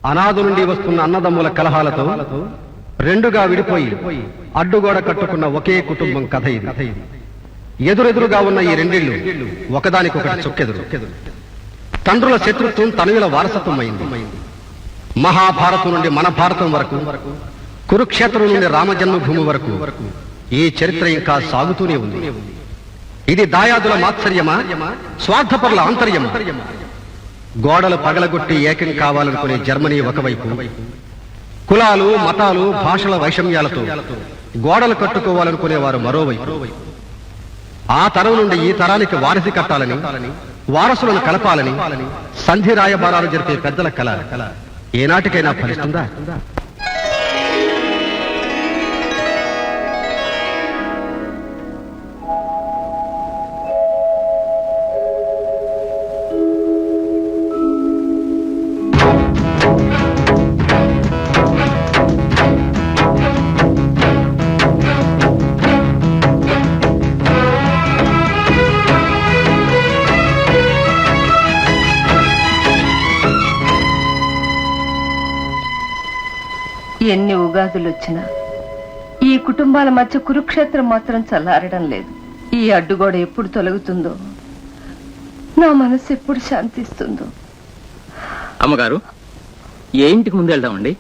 అనాది నుండి వస్తున్న అన్నదమ్ముల కలహాలతో రెండుగా విడిపోయి అడ్డుగోడ కట్టుకున్న ఒకే కుటుంబం కథ ఇది. ఎదురెదురుగా ఉన్న ఈ రెండిళ్లు ఒకదానికొకటి చుక్కెదురు. తండ్రుల శత్రుత్వం తనయుల వారసత్వం అయింది. మహాభారతం నుండి మన భారతం వరకు, కురుక్షేత్రం నుండి రామజన్మభూమి వరకు ఈ చరిత్ర ఇంకా సాగుతూనే ఉంది. ఇది దాయాదుల మాత్సర్యమా, స్వార్థపరుల ఆంతర్యమా? గోడలు పగలగొట్టి ఏకం కావాలనుకునే జర్మనీ ఒకవైపు, కులాలు మతాలు భాషల వైషమ్యాలతో గోడలు కట్టుకోవాలనుకునేవారు మరోవైపు. ఆ తరం నుండి ఈ తరానికి వారసి కట్టాలని, వారసులను కలపాలని సంధి రాయబారాలు జరిపే పెద్దల కళ ఏనాటికైనా ఫలిస్తుందా? ఎన్ని ఉగాదులు వచ్చినా ఈ కుటుంబాల మధ్య కురుక్షేత్రం మాత్రం చల్లారడం లేదు. ఈ అడ్డుగోడ ఎప్పుడు తొలగుతుందో, నా మనసు ఎప్పుడు శాంతిస్తుందో. అమ్మగారు, ఏ ఇంటికి ముందు వెళ్దామండి?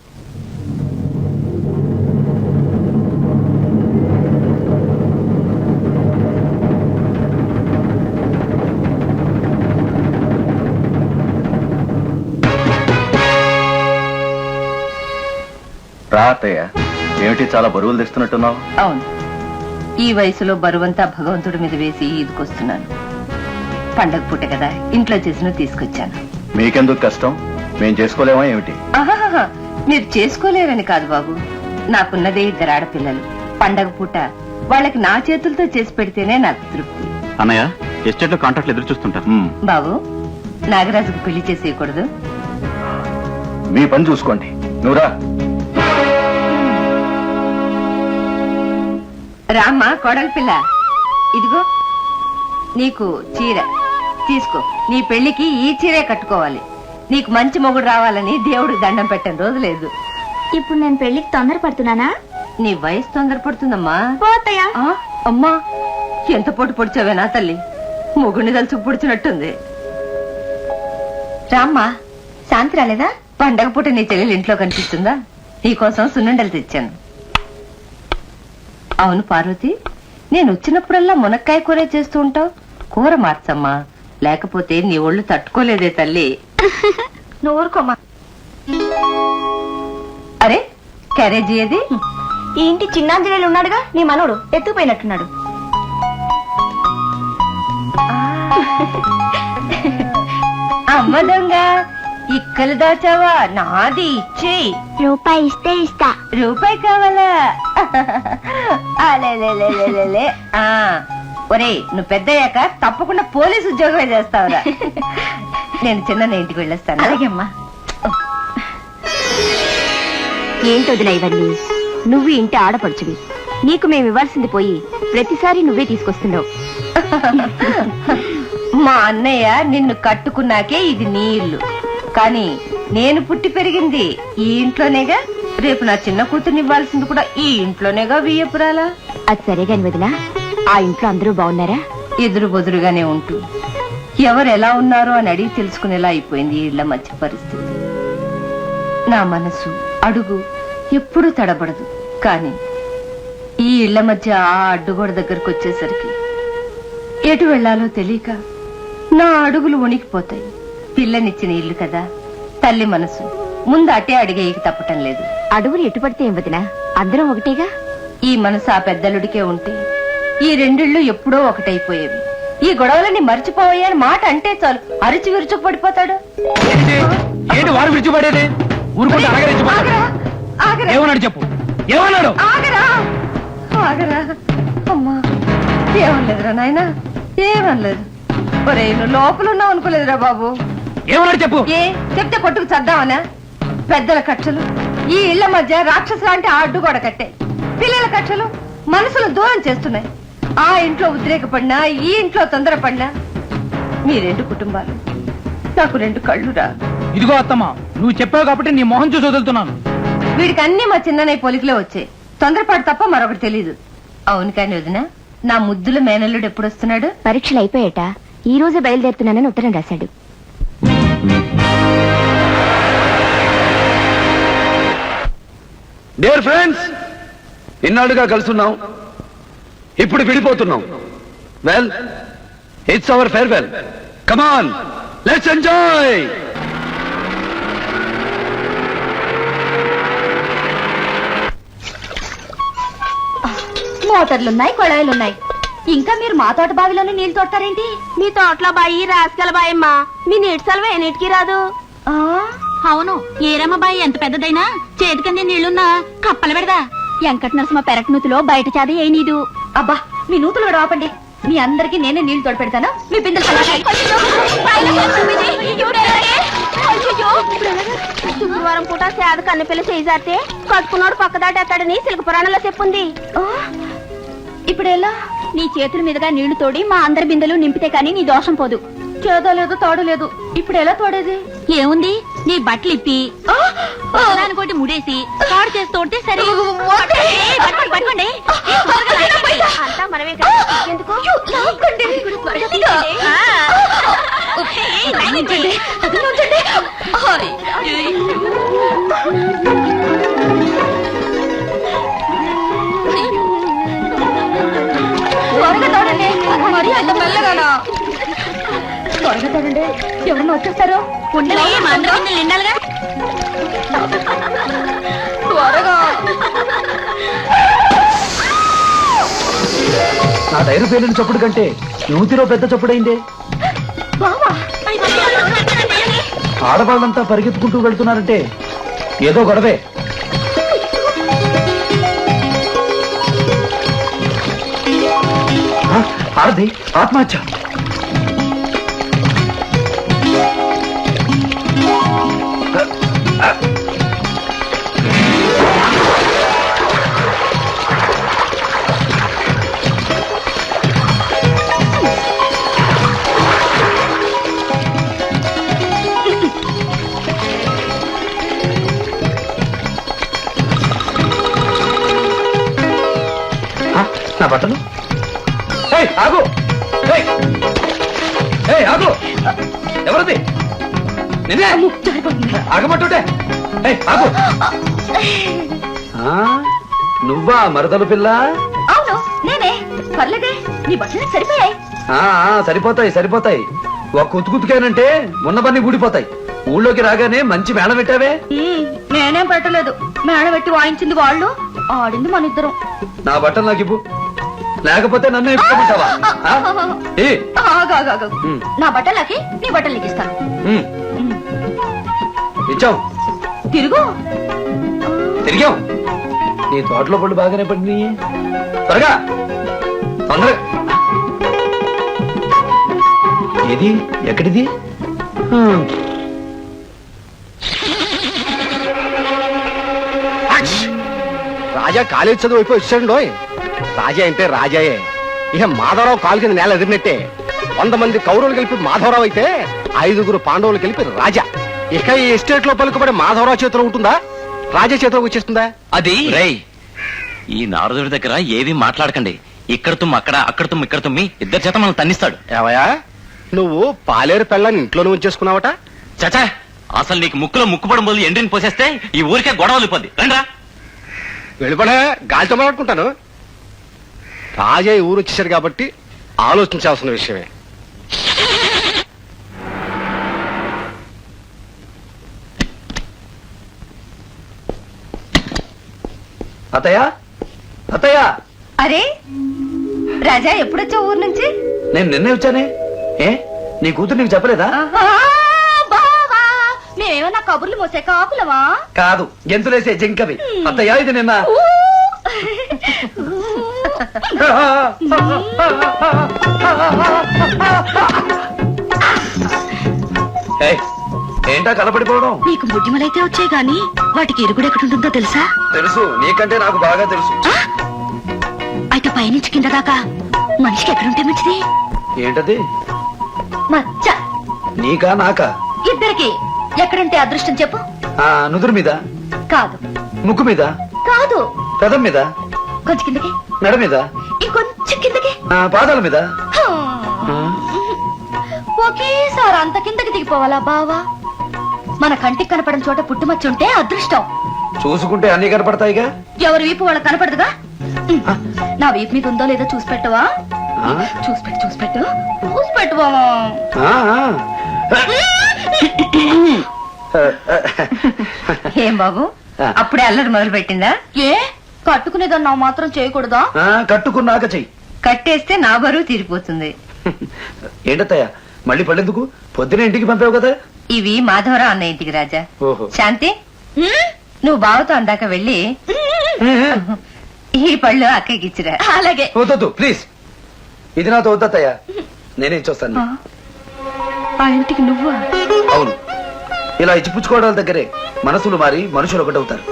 రాతయ్య, ఏమిటి చాలా బరువులు తెస్తున్నట్టున్నావు? అవును, ఈ వయసులో బరువంతా భగవంతుడి మీద వేసి ఈదుకొస్తున్నాను. పండగ పూట కదా, ఇంట్లో చేసిన తీసుకొచ్చాను. మీకెందుకు కష్టం? మేం చేసుకోలేమా ఏమిటి? ఆహాహా, మీరు చేసుకోలేరని కాదు బాబు, నాకున్నదే 2 ఆడపిల్లలు. పండగ పూట వాళ్ళకి నా చేతులతో చేసి పెడితేనే నాకు తృప్తి. అన్నయ్య, ఎస్టేట్ లో కాంట్రాక్ట్లు ఎదురు చూస్తుంటారు. బాబు, నాగరాజుకు పెళ్లి చేసేయకూడదు? మీ పని చూసుకోండి, నువ్వురా. రామ్మా కోడలి పిల్ల, ఇదిగో నీకు చీర తీసుకో. నీ పెళ్లికి ఈ చీరే కట్టుకోవాలి. నీకు మంచి మొగుడు రావాలని దేవుడికి దండం పెట్టని రోజు లేదు. ఇప్పుడు నేను పెళ్లికి తొందరపడుతున్నానా? నీ వయసు తొందరపడుతుందమ్మా. పోతయ్యా. అమ్మా, ఎంత పొట్టు పొడిచావేనా తల్లి, మొగుడిని తలుచుకు పొడిచినట్టుంది. రామ్మా, శాంతి రాలేదా? పండగ పూట నీ చెల్లెలు ఇంట్లో కనిపిస్తుందా? నీకోసం సున్నుండలు తెచ్చాను. అవును పార్వతి, నేను వచ్చినప్పుడల్లా మునక్కాయ కూర చేస్తూ ఉంటావు. కూర మార్చమ్మా, లేకపోతే నీ ఒళ్ళు తట్టుకోలేదే తల్లి. నువ్వు ఊరుకోమా. అరే, క్యారేజీ ఏది? ఈ ఇంటి చిన్నాంజనేయులు ఉన్నాడుగా, నీ మనోడు ఎత్తుపోయినట్టున్నాడు. అమ్మ దొంగ, ఇక్కలు దాచావా? నాది ఇచ్చేయి. రూపాయి ఇస్తే ఇస్తా. రూపాయి కావాలా? అలేలేలేలేలే. ఒరే, నువ్వు పెద్దయ్యాక తప్పకుండా పోలీసు ఉద్యోగమే చేస్తావురా. నేను చిన్న ఇంటికి వెళ్ళొస్తాను. అలాగే అమ్మా. ఏంటి వదిలే ఇవన్నీ? నువ్వు ఇంటి ఆడపడుచువి, నీకు మేము ఇవ్వాల్సింది పోయి ప్రతిసారి నువ్వే తీసుకొస్తున్నావు. మా అన్నయ్య నిన్ను కట్టుకున్నాకే ఇది నీ ఇల్లు, కానీ నేను పుట్టి పెరిగింది ఈ ఇంట్లోనేగా. రేపు నా చిన్న కూతుర్ని ఇవ్వాల్సింది కూడా ఈ ఇంట్లోనేగా. వియ్యపురాలా? అది సరే గాని వదినా, ఆ ఇంట్లో అందరూ బాగున్నారా? ఎదురు బొదురుగానే ఉంటూ ఎవరు ఎలా ఉన్నారో అని అడిగి తెలుసుకునేలా అయిపోయింది ఈ ఇళ్ల మధ్య పరిస్థితి. నా మనసు అడుగు ఎప్పుడూ తడబడదు, కానీ ఈ ఇళ్ల మధ్య ఆ అడ్డుగోడ దగ్గరకు వచ్చేసరికి ఎటు వెళ్లాలో తెలియక నా అడుగులు వణికిపోతాయి. పిల్లనిచ్చిన ఇల్లు కదా, తల్లి మనసు ముందు అటే అడిగేయకి తప్పటం లేదు. అడుగులు ఎటుపడితే ఏం వదినా, అందరం ఒకటేగా. ఈ మనసు ఆ పెద్దలుడికే ఉంటే ఈ రెండిళ్లు ఎప్పుడో ఒకటైపోయేవి. ఈ గొడవలని మర్చిపోయాని మాట అంటే చాలు అరిచి విరుచుకు పడిపోతాడు. వారు విడిచిపడేది ఏమన్నాడు చెప్పు? ఏమన్నాడు? ఆగరా ఆగరా. అమ్మా, ఏమనలేదురా నాయనా, ఏమనలేదు. ఒరే, నువ్వు లోపల ఉన్నావు అనుకోలేదురా బాబు. ఏమన్నాడు చెప్పు? ఏ చెప్తే కొట్టుకు చద్దామనా? పెద్దల కక్షలు ఈ ఇళ్ల మధ్య రాక్షసు లాంటి అడ్డుగోడ కట్టే. పిల్లల కక్షలు మనసులు దూరం చేస్తున్నాయి. ఆ ఇంట్లో ఉద్రేకపడినా, ఈ ఇంట్లో తొందరపడినా. మీ 2 కుటుంబాలు నాకు 2 కళ్ళురా. ఇదిగో అత్తమ్మ, నువ్వు చెప్పావు కాబట్టి నీ మొహం చూసి వదులుతున్నాను. వీడికి అన్ని మా చిన్ననయ్య పోలికలే వచ్చాయి. తొందరపాటు తప్ప మరొకటి తెలీదు. అవును కాని వదిన, నా ముద్దుల మేనల్లుడు ఎప్పుడు వస్తున్నాడు? పరీక్షలు అయిపోయాట, ఈ రోజే బయలుదేరుతున్నానని ఉత్తరం రాశాడు. డియర్ ఫ్రెండ్స్, ఇన్నాళ్ళుగా కలుస్తున్నాం, ఇప్పుడు విడిపోతున్నాం. Well, it's our farewell. Come on, let's enjoy. మోటార్లున్నాయి, కొళాయిలున్నాయి, ఇంకా మీరు మా తోట బావిలోనే నీళ్లు తోడతారేంటి? మీ తోటలో బాయి రాసుకెళ్ళ బాయమ్మా, మీ నీటి సెలవు ఏ నీటికి రాదు. అవును, ఏరమ్మ బాయి ఎంత పెద్దదైనా చేతికంది నీళ్లున్నా కప్పలు పెడదా. వెంకట నరసింహ పెరట్ నూతులో బయట చాది ఏ నీదు. అబ్బా, మీ నూతులు కూడా ఆపండి. మీ అందరికి నేనే నీళ్లు తోడు పెడతాను. మీ బిందెలు శుక్రవారం పూట సేద కన్నెపిల్ల చేయితే కట్టుకున్నాడు పక్కదాటేస్తాడని సిల్క పురాణంలో చెప్పుంది. ఇప్పుడు ఎలా? నీ చేతుల మీదుగా నీళ్లు తోడి మా అందరి బిందెలు నింపితే కాని నీ దోషం పోదు. చేదో లేదు, తోడు లేదు. ఇప్పుడు ఎలా తోడేది? ఏముంది, నీ బట్టలు ఇప్పి దానికోటి ముడేసి తోడు చేసి తోడితే సరే. పట్టుకోండి, అంతా మనమే కదా. ఎందుకు? త్వరగా తోడండి, మరి అంత మెల్లగానా? త్వరగా తోడండి, ఎవరన్నా వచ్చేస్తారో. నిండాలిగా త్వరగా. నా టైరు పేలిన చప్పుడు కంటే యూతిలో పెద్ద చప్పుడైందే. ఆడవాళ్ళంతా పరిగెత్తుకుంటూ వెళ్తున్నారంటే ఏదో గొడవే. ఆడది ఆత్మహత్య. నా బట్టలు ఆగు, ఆగు, ఎవరది? నిన్నే ఆగమంటుంటే ఆగు. నువ్వా మరదలు పిల్ల? అవును నేనే. పర్లేదే, నీ బట్టలు సరిపోయాయి. సరిపోతాయి సరిపోతాయి. ఒక కుతుకుతుకేనంటే ఉన్నవన్నీ ఊడిపోతాయి. ఊళ్ళోకి రాగానే మంచి మేళ పెట్టావే. నేనేం పెట్టలేదు, మేడ పెట్టి వాయించింది వాళ్ళు, ఆడింది మన ఇద్దరం. నా బట్టలు నాకు ఇవ్వు, లేకపోతే నన్ను ఇప్పుకోమంటావా? నా బట్టలకి నీ బట్టలు నీకు ఇస్తాను. ఇచ్చాం, తిరుగు. తిరిగాం. నీ తోటలో పళ్ళు బాగానే పడినాయి. త్వరగా తొందరగా. ఏది, ఎక్కడిది? రాజా కాలేజ్ చదువు అయిపోయి వచ్చాడు. రాజా అంటే రాజాయే. ఇక మాధవరావు కాలు కింద నేల ఎదిరినట్టే. 100 మంది కౌరవులు కలిపి మాధవరావు అయితే 5గురు పాండవులు కలిపి రాజా. ఇక ఈ ఎస్టేట్ లో పలుకుబడి మాధవరావు చేతిలో ఉంటుందా, రాజా చేతిలోకి వచ్చేస్తుందా? అది రేయ్, ఈ నారదుడి దగ్గర ఏది మాట్లాడకండి. ఇక్కడ తుమ్ము అక్కడ, అక్కడ తుమ్ము ఇక్కడ తుమ్మి, ఇద్దరు చేత మనం తన్నిస్తాడు. ఏవయా, నువ్వు పాలేరు పెళ్ళని ఇంట్లోనే ఉంచేసుకున్నావట? చచా, అసలు నీకు ముక్కులో ముక్కుపడం బదులు ఎండ్రిని పోసేస్తే ఈ ఊరికే గొడవలు ఇబ్బంది. రండ్రా. వెళ్ళిపడే, గాలితో మాట్లాడుకుంటాను. రాజా ఈ ఊరు వచ్చేసాడు కాబట్టి ఆలోచించాల్సిన విషయమే. అత్తయ్య, అత్తయ్య. అరే రాజా, ఎప్పుడొచ్చా ఊరు నుంచి? నేను నిన్నే వచ్చానే. ఏ, నీ కూతురు నీకు చెప్పలేదా? మేమేమన్నా కబుర్లు మోసే కాకులవా? కాదు, గెంతులేసే జింకవి. అత్తయ్య, ఇది నిన్న ఏంటా కలపడిపోవడం? నీకు ముడ్డిమలైతే వచ్చాయి గాని వాటికి ఇరుగుడు ఎక్కడుంటుందో తెలుసా? తెలుసు, నీకంటే నాకు బాగా తెలుసు. అయితే పైనుంచి కింద దాకా మనిషికి ఎక్కడుంటే మంచిది? ఏంటది? మచ్చ. నీకా నాకా? ఇద్దరికి. ఎక్కడంటే అదృష్టం చెప్పు. నుదురు మీద, కాదు ముక్కు మీద, కాదు, పెదం మీద, కొంచెం కిందకి, మెడ మీద, ఇంకొంచెం కిందకి. పాదాల మీద. ఒకేసారి అంత కిందకి దిగిపోవాలా బావా? మన కంటికి కనపడని చోట పుట్టుమచ్చి ఉంటే అదృష్టం. చూసుకుంటే అన్ని కనపడతాయిగా. ఎవరి వీపు వాళ్ళకి కనపడదుగా. నా వీపు మీద ఉందో లేదో చూసి పెట్టవా? చూసి పెట్టు బావా. ఏం బాబు, అప్పుడే అల్లరి మొదలు పెట్టిందా? ఏ కట్టుకునేదాన్ని నా మాత్రం చేయకూడదా? కట్టుకున్నాక చెయ్యి. కట్టేస్తే నా బరువు తీరిపోతుంది. ఏంటత్తయ్య మళ్ళీ పళ్ళెందుకు? పొద్దున ఇంటికి పంపావు కదా. ఇవి మాధవరావు అన్న ఇంటికి రాజా. ఓహో. శాంతి, నువ్వు బావతో అందాక వెళ్ళి ఈ పళ్ళు అక్కకి ఇచ్చిరా. అలాగే. వద్దు ప్లీజ్, ఇది నాతో వద్దత్తయ్య, నేనేం చూస్తాను. ఆ ఇంటికి నువ్వు? అవును, ఇలా ఇచ్చిపుచ్చుకోవడాల దగ్గరే మనసులు మారి మనుషులు ఒకటవుతారు.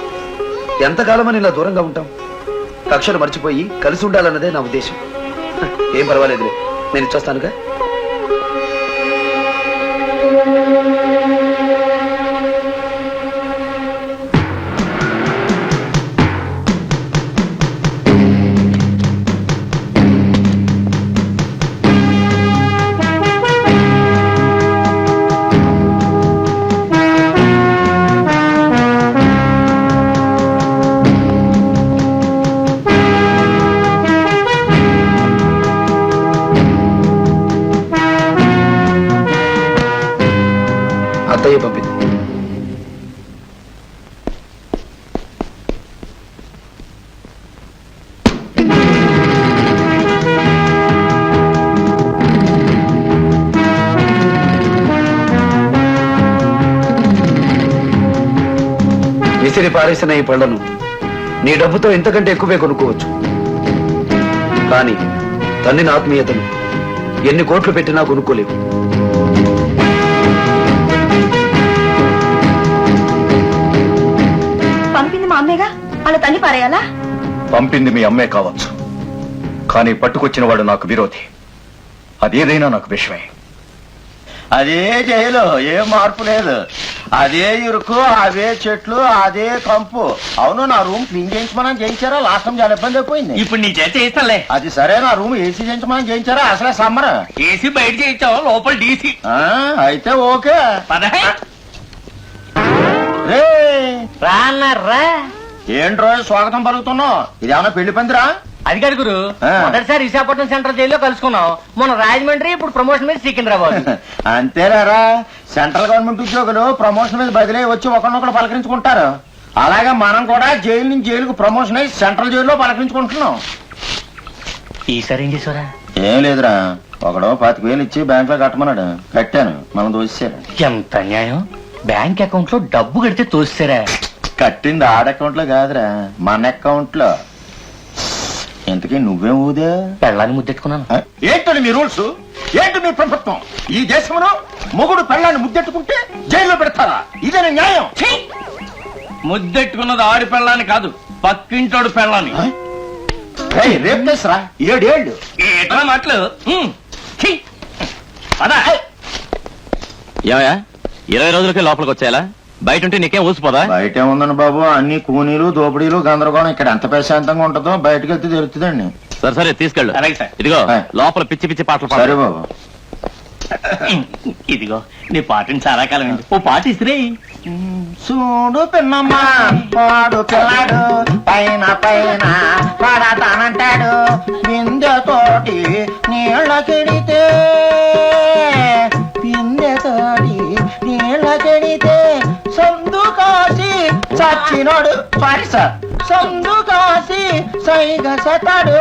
ఎంతకాలమని ఇలా దూరంగా ఉంటాం? కక్షలు మర్చిపోయి కలిసి ఉండాలన్నదే నా ఉద్దేశం. ఏం పర్వాలేదులే, నేను ఇచ్చొస్తానుగా. అత్తయ్య పంపింది. విసిరి పారేసిన ఈ పళ్లను నీ డబ్బుతో ఇంతకంటే ఎక్కువే కొనుక్కోవచ్చు. కానీ తన్నిన ఆత్మీయతను ఎన్ని కోట్లు పెట్టినా కొనుక్కోలేవు. పంపింది మా అమ్మేగా, అలా తన్ని పారేయాలా? పంపింది మీ అమ్మే కావచ్చు, కానీ పట్టుకొచ్చిన వాడు నాకు విరోధి. అదేదైనా నాకు విషయమే. అదే జైలు, ఏం మార్పు లేదు. అదే ఇరుకు, అవే చెట్లు, అదే కంపు. అవును, నా రూమ్ క్లీన్ చేయించమని చేయించారా? లాస్ట్ టైం చాలా ఇబ్బంది అయిపోయింది. ఇప్పుడు నీ చేత చేస్తానులే. అది సరే, నా రూమ్ ఏసీ చేయించమని చేయించారా? అసలే సమ్మర్. ఏసీ బయట చేయించావు, లోపల డీసీ. అయితే ఓకే. రే రాన్నారా? ఏంట్రో స్వాగతం పలుకుతున్నావు? ఇదేమన్నా పెళ్లి పందిరా? అది కాదు గురు, మొదటిసారి విశాఖపట్నం సెంట్రల్ జైల్లో కలుసుకున్నాం. మొన్న రాజమండ్రి, ఇప్పుడు ప్రమోషన్ మీద సికింద్రాబాద్. అంతేరారా, సెంట్రల్ గవర్నమెంట్ ఉద్యోగులు ప్రమోషన్ మీద బదిలీ వచ్చి ఒకరినొకరు పలకరించుకుంటారు. అలాగే మనం కూడా జైలు నుంచి జైలుకు ప్రమోషన్ అయ్యి సెంట్రల్ జైల్లో పలకరించుకుంటున్నాం. ఈసారి ఏం చేసారా? ఏం లేదురా, ఒకడో 25,000 ఇచ్చి బ్యాంక్ లో కట్టమన్నాడు. కట్టాను, మనం దోసేశారు. ఎంత అన్యాయం! బ్యాంక్ అకౌంట్ లో డబ్బు కడితే తోస్తారా? కట్టింది ఆడ అకౌంట్ లో కాదురా, మన అకౌంట్ లో. ఎంతకీ నువ్వేం ఊదే? పెళ్ళాన్ని ముద్దెట్టుకున్నాను. ఏంటని మీ రూల్స్? ఏంటి మీ ప్రభుత్వం? ఈ దేశంలో మొగుడు పెళ్ళాన్ని ముద్దెట్టుకుంటే జైల్లో పెడతారా? ఇదేనా న్యాయం? ముద్దెట్టుకున్నది ఆడి పెళ్ళాన్ని కాదు, పక్కింటోడు పెళ్ళాన్ని. రేపు చేసరా 7 ఏళ్ళు. ఎట్లా మాటలు? ఏమయ్యా, 20 రోజులకే లోపలికి వచ్చేయాలా? బయట ఉంటే నీకేం ఊసిపోదా? బయట ఏముందని బాబు, అన్ని కూనీలు దోపిడీలు గందరగోళం. ఇక్కడ ఎంత ప్రశాంతంగా ఉంటుందో బయటకు వెళ్తే తెలుస్తుందండి. సరే సరే, తీసుకెళ్ళు. ఇదిగో లోపల పిచ్చి పిచ్చి పాటలు సరే బాబు. ఇదిగో నీ పాటని చాలా కాలం ఓ పాట ఇసిరే. చూడు పిన్నమ్మా, వాడు పిల్లాడు పైన పైన పడతానంటాడు. బిందెతోటి నీళ్ళకెడితే, బిందెతోటి నీళ్ళకెడితే సందు కాసి చచ్చినోడు. సారీ సార్, సందు కాసి సైగా సతాడు.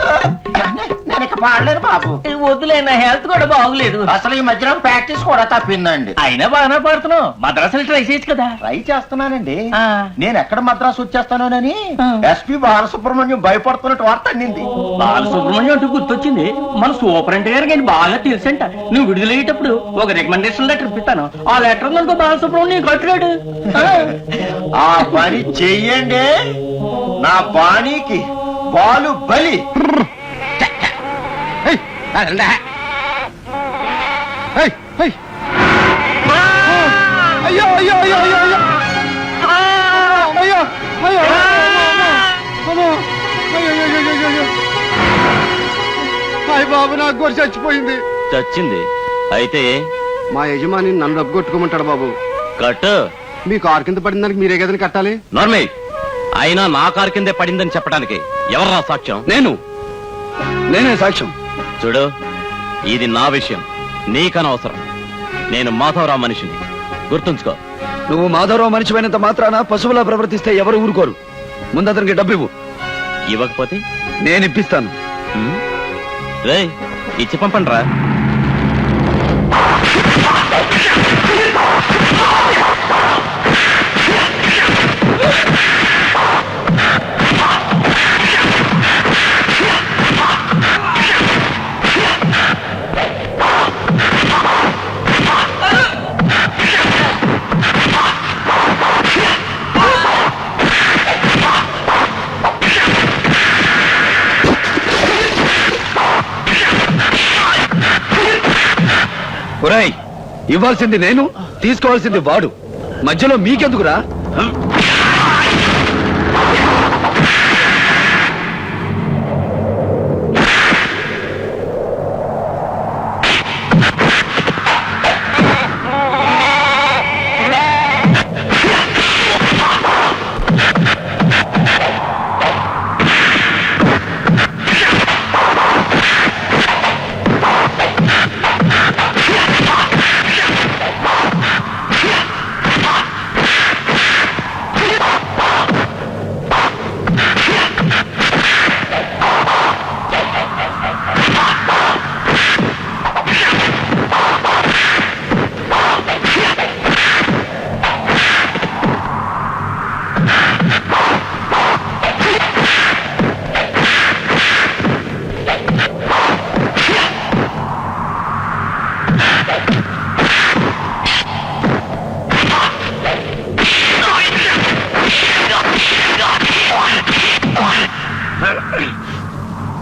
నేను ఇక పాడలేను బాబు. వద్దులే, నా హెల్త్ కూడా బాగులేదు. అసలు ఈ మధ్యన ప్రాక్టీస్ కూడా తప్పిందండి. అయినా బాగానే పాడుతున్నావు. మద్రాసులు ట్రై చేయొచ్చు కదా. ట్రై చేస్తున్నానండి. ఆ. నేను ఎక్కడ మద్రాసు వచ్చేస్తానోనని ఎస్పి బాలసుబ్రహ్మణ్యం భయపడుతున్నట్టు వార్త అందింది. బాలసుబ్రహ్మణ్యం అంటూ గుర్తొచ్చింది. మన సూపరింటెండెంట్ గారు కానీ బాగా తెలుసంట. నువ్వు విడుదలయ్యేటప్పుడు ఒక రికమెండేషన్ లెటర్ ఇప్పిస్తాను. ఆ లెటర్ మనకు బాలసుబ్రహ్మణ్యం కట్టురాడు. ఆ పని చెయ్యండి, నా బాణీకి బాలు బలి. అయ్యో అయ్యో అయ్యో బాబు నాకు గొర్రె చచ్చిపోయింది. చచ్చింది అయితే మా యజమాని నన్ను డబ్బు కొట్టుకోమంటాడు బాబు. కట్టు. మీ కారు కింద పడిన దానికి మీరే కదని కట్టాలి. నార్మల్ అయినా నా కారు కిందే పడిందని చెప్పడానికి ఎవర్రా సాక్ష్యం? నేనే సాక్ష్యం. చూడు, ఇది నా విషయం, నీకనవసరం. నేను మాధవరావు మనిషిని, గుర్తుంచుకో. నువ్వు మాధవరావు మనిషిపోయినంత మాత్రాన పశువులా ప్రవర్తిస్తే ఎవరు ఊరుకోరు. ముందు అతనికి డబ్బు ఇవ్వు. ఇవ్వకపోతే నేను ఇప్పిస్తాను. రేయ్, ఇచ్చి పంపండి రా. ఒరేయ్, ఇవ్వాల్సింది నేను, తీసుకోవాల్సింది వాడు. మధ్యలో మీకెందుకురా?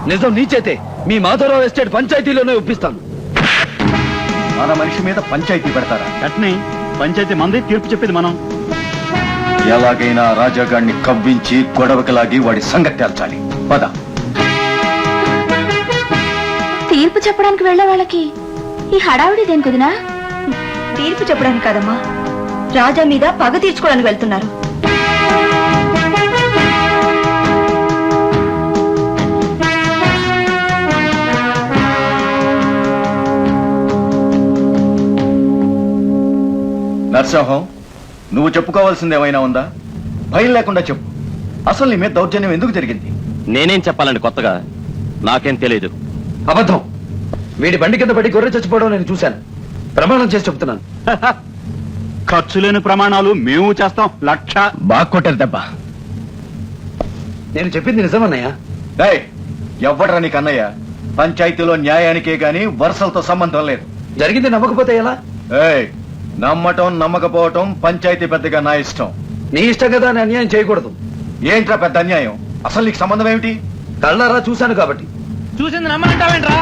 నిజం నీ చేతే మీ మాధవరావు ఎస్టేట్ పంచాయతీలోనే ఒప్పిస్తాను. మన మనిషి మీద పంచాయతీ పెడతారా? అట్నే పంచాయతీ మంది తీర్పు చెప్పేది మనం. ఎలాగైనా రాజాగాడిని కవ్వించి గొడవకి లాగి వాడి సంగతి తేల్చాలి. పద. తీర్పు చెప్పడానికి వెళ్లే వాళ్ళకి ఈ హడావుడి దేని కుదినా? తీర్పు చెప్పడానికి కాదమ్మా, రాజా మీద పగ తీర్చుకోవడానికి వెళ్తున్నారు. నరసింహం, నువ్వు చెప్పుకోవాల్సింది ఏమైనా ఉందా? భయం లేకుండా చెప్పు. అసలు నీ మీద దౌర్జన్యం ఎందుకు జరిగింది? నేనేం చెప్పాలండి కొత్తగా? నాకేం తెలియదు. అబద్ధం. వీడి బండి కింద పడి గొర్రె చచ్చిపోవడం నేను చూశాను. ప్రమాణం చేసి చెప్తున్నాను. ఖర్చు లేని ప్రమాణాలు మేము చేస్తాం. 1,00,000. బాగా కొట్టారు దెబ్బ. నేను చెప్పింది నిజమన్నయ్య. ఎవ్వడ్రా నీకు అన్నయ్య? పంచాయతీలో న్యాయానికే గాని వరుసలతో సంబంధం లేదు. జరిగింది నమ్మకపోతే ఎలా? నమ్మటం నమ్మకపోవటం పంచాయతీ పెద్దగా నా ఇష్టం. నీ ఇష్టం కదా అని అన్యాయం చేయకూడదు. ఏంట్రా పెద్ద అన్యాయం? అసలు నీకు సంబంధం ఏమిటి? కళ్ళారా చూశాను కాబట్టి. చూసింది నమ్మనంటావేంట్రా?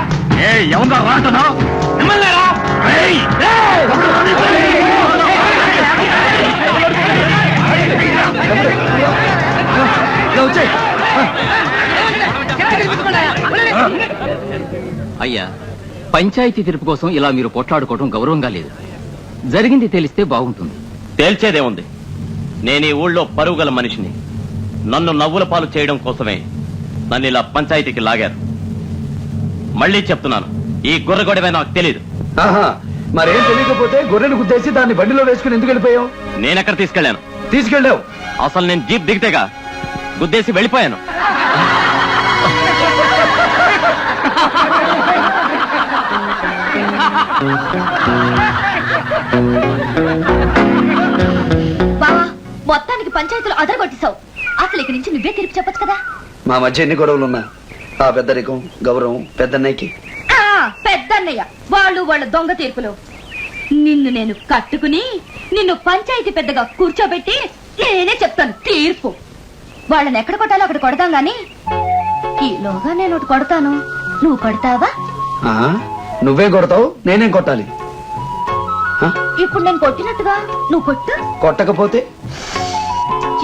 అయ్యా, పంచాయతీ తీర్పు కోసం ఇలా మీరు కొట్లాడుకోవడం గౌరవంగా లేదు. జరిగింది తెలిస్తే బాగుంటుంది. తేల్చేదేముంది? నేను ఈ ఊళ్ళో పరువు గల మనిషిని. నన్ను నవ్వుల పాలు చేయడం కోసమే నన్ను ఇలా పంచాయతీకి లాగారు. మళ్ళీ చెప్తున్నాను, ఈ గొర్రె గొడవే నాకు తెలియదు. మరేం తెలియకపోతే గొర్రెను గుద్దేసి దాన్ని బండిలో వేసుకుని ఎందుకు వెళ్ళిపోయావు? నేనెక్కడ తీసుకెళ్లాను? తీసుకెళ్ళావు. అసలు నేను జీప్ దిగితేగా గుద్దేసి వెళ్ళిపోయాను. బావా, మొత్తానికి పంచాయతీలు అదరగొట్టేశావు. అసలు ఇక్కడి నుంచి నువ్వే తీర్పు చెప్పొచ్చు కదా. మా మధ్య ఎన్ని గొడవలున్నా ఆ పెద్దరికం గౌరవం పెద్దన్నయ్యకి. పెద్దన్నయ్య వాళ్ళు వాళ్ళ దొంగ తీర్పులు. నిన్ను నేను కట్టుకుని నిన్ను పంచాయతీ పెద్దగా కూర్చోబెట్టి నేనే చెప్తాను తీర్పు. వాళ్ళని ఎక్కడ కొట్టాలో అక్కడ కొడతాం గాని ఈలోగా నేను ఒకటి కొడతాను, నువ్వు కొడతావా? నువ్వే కొడతావు, నేనేం కొట్టాలి? ఇప్పుడు నేను కొట్టినట్టుగా నువ్వు కొట్టు. కొట్టకపోతే?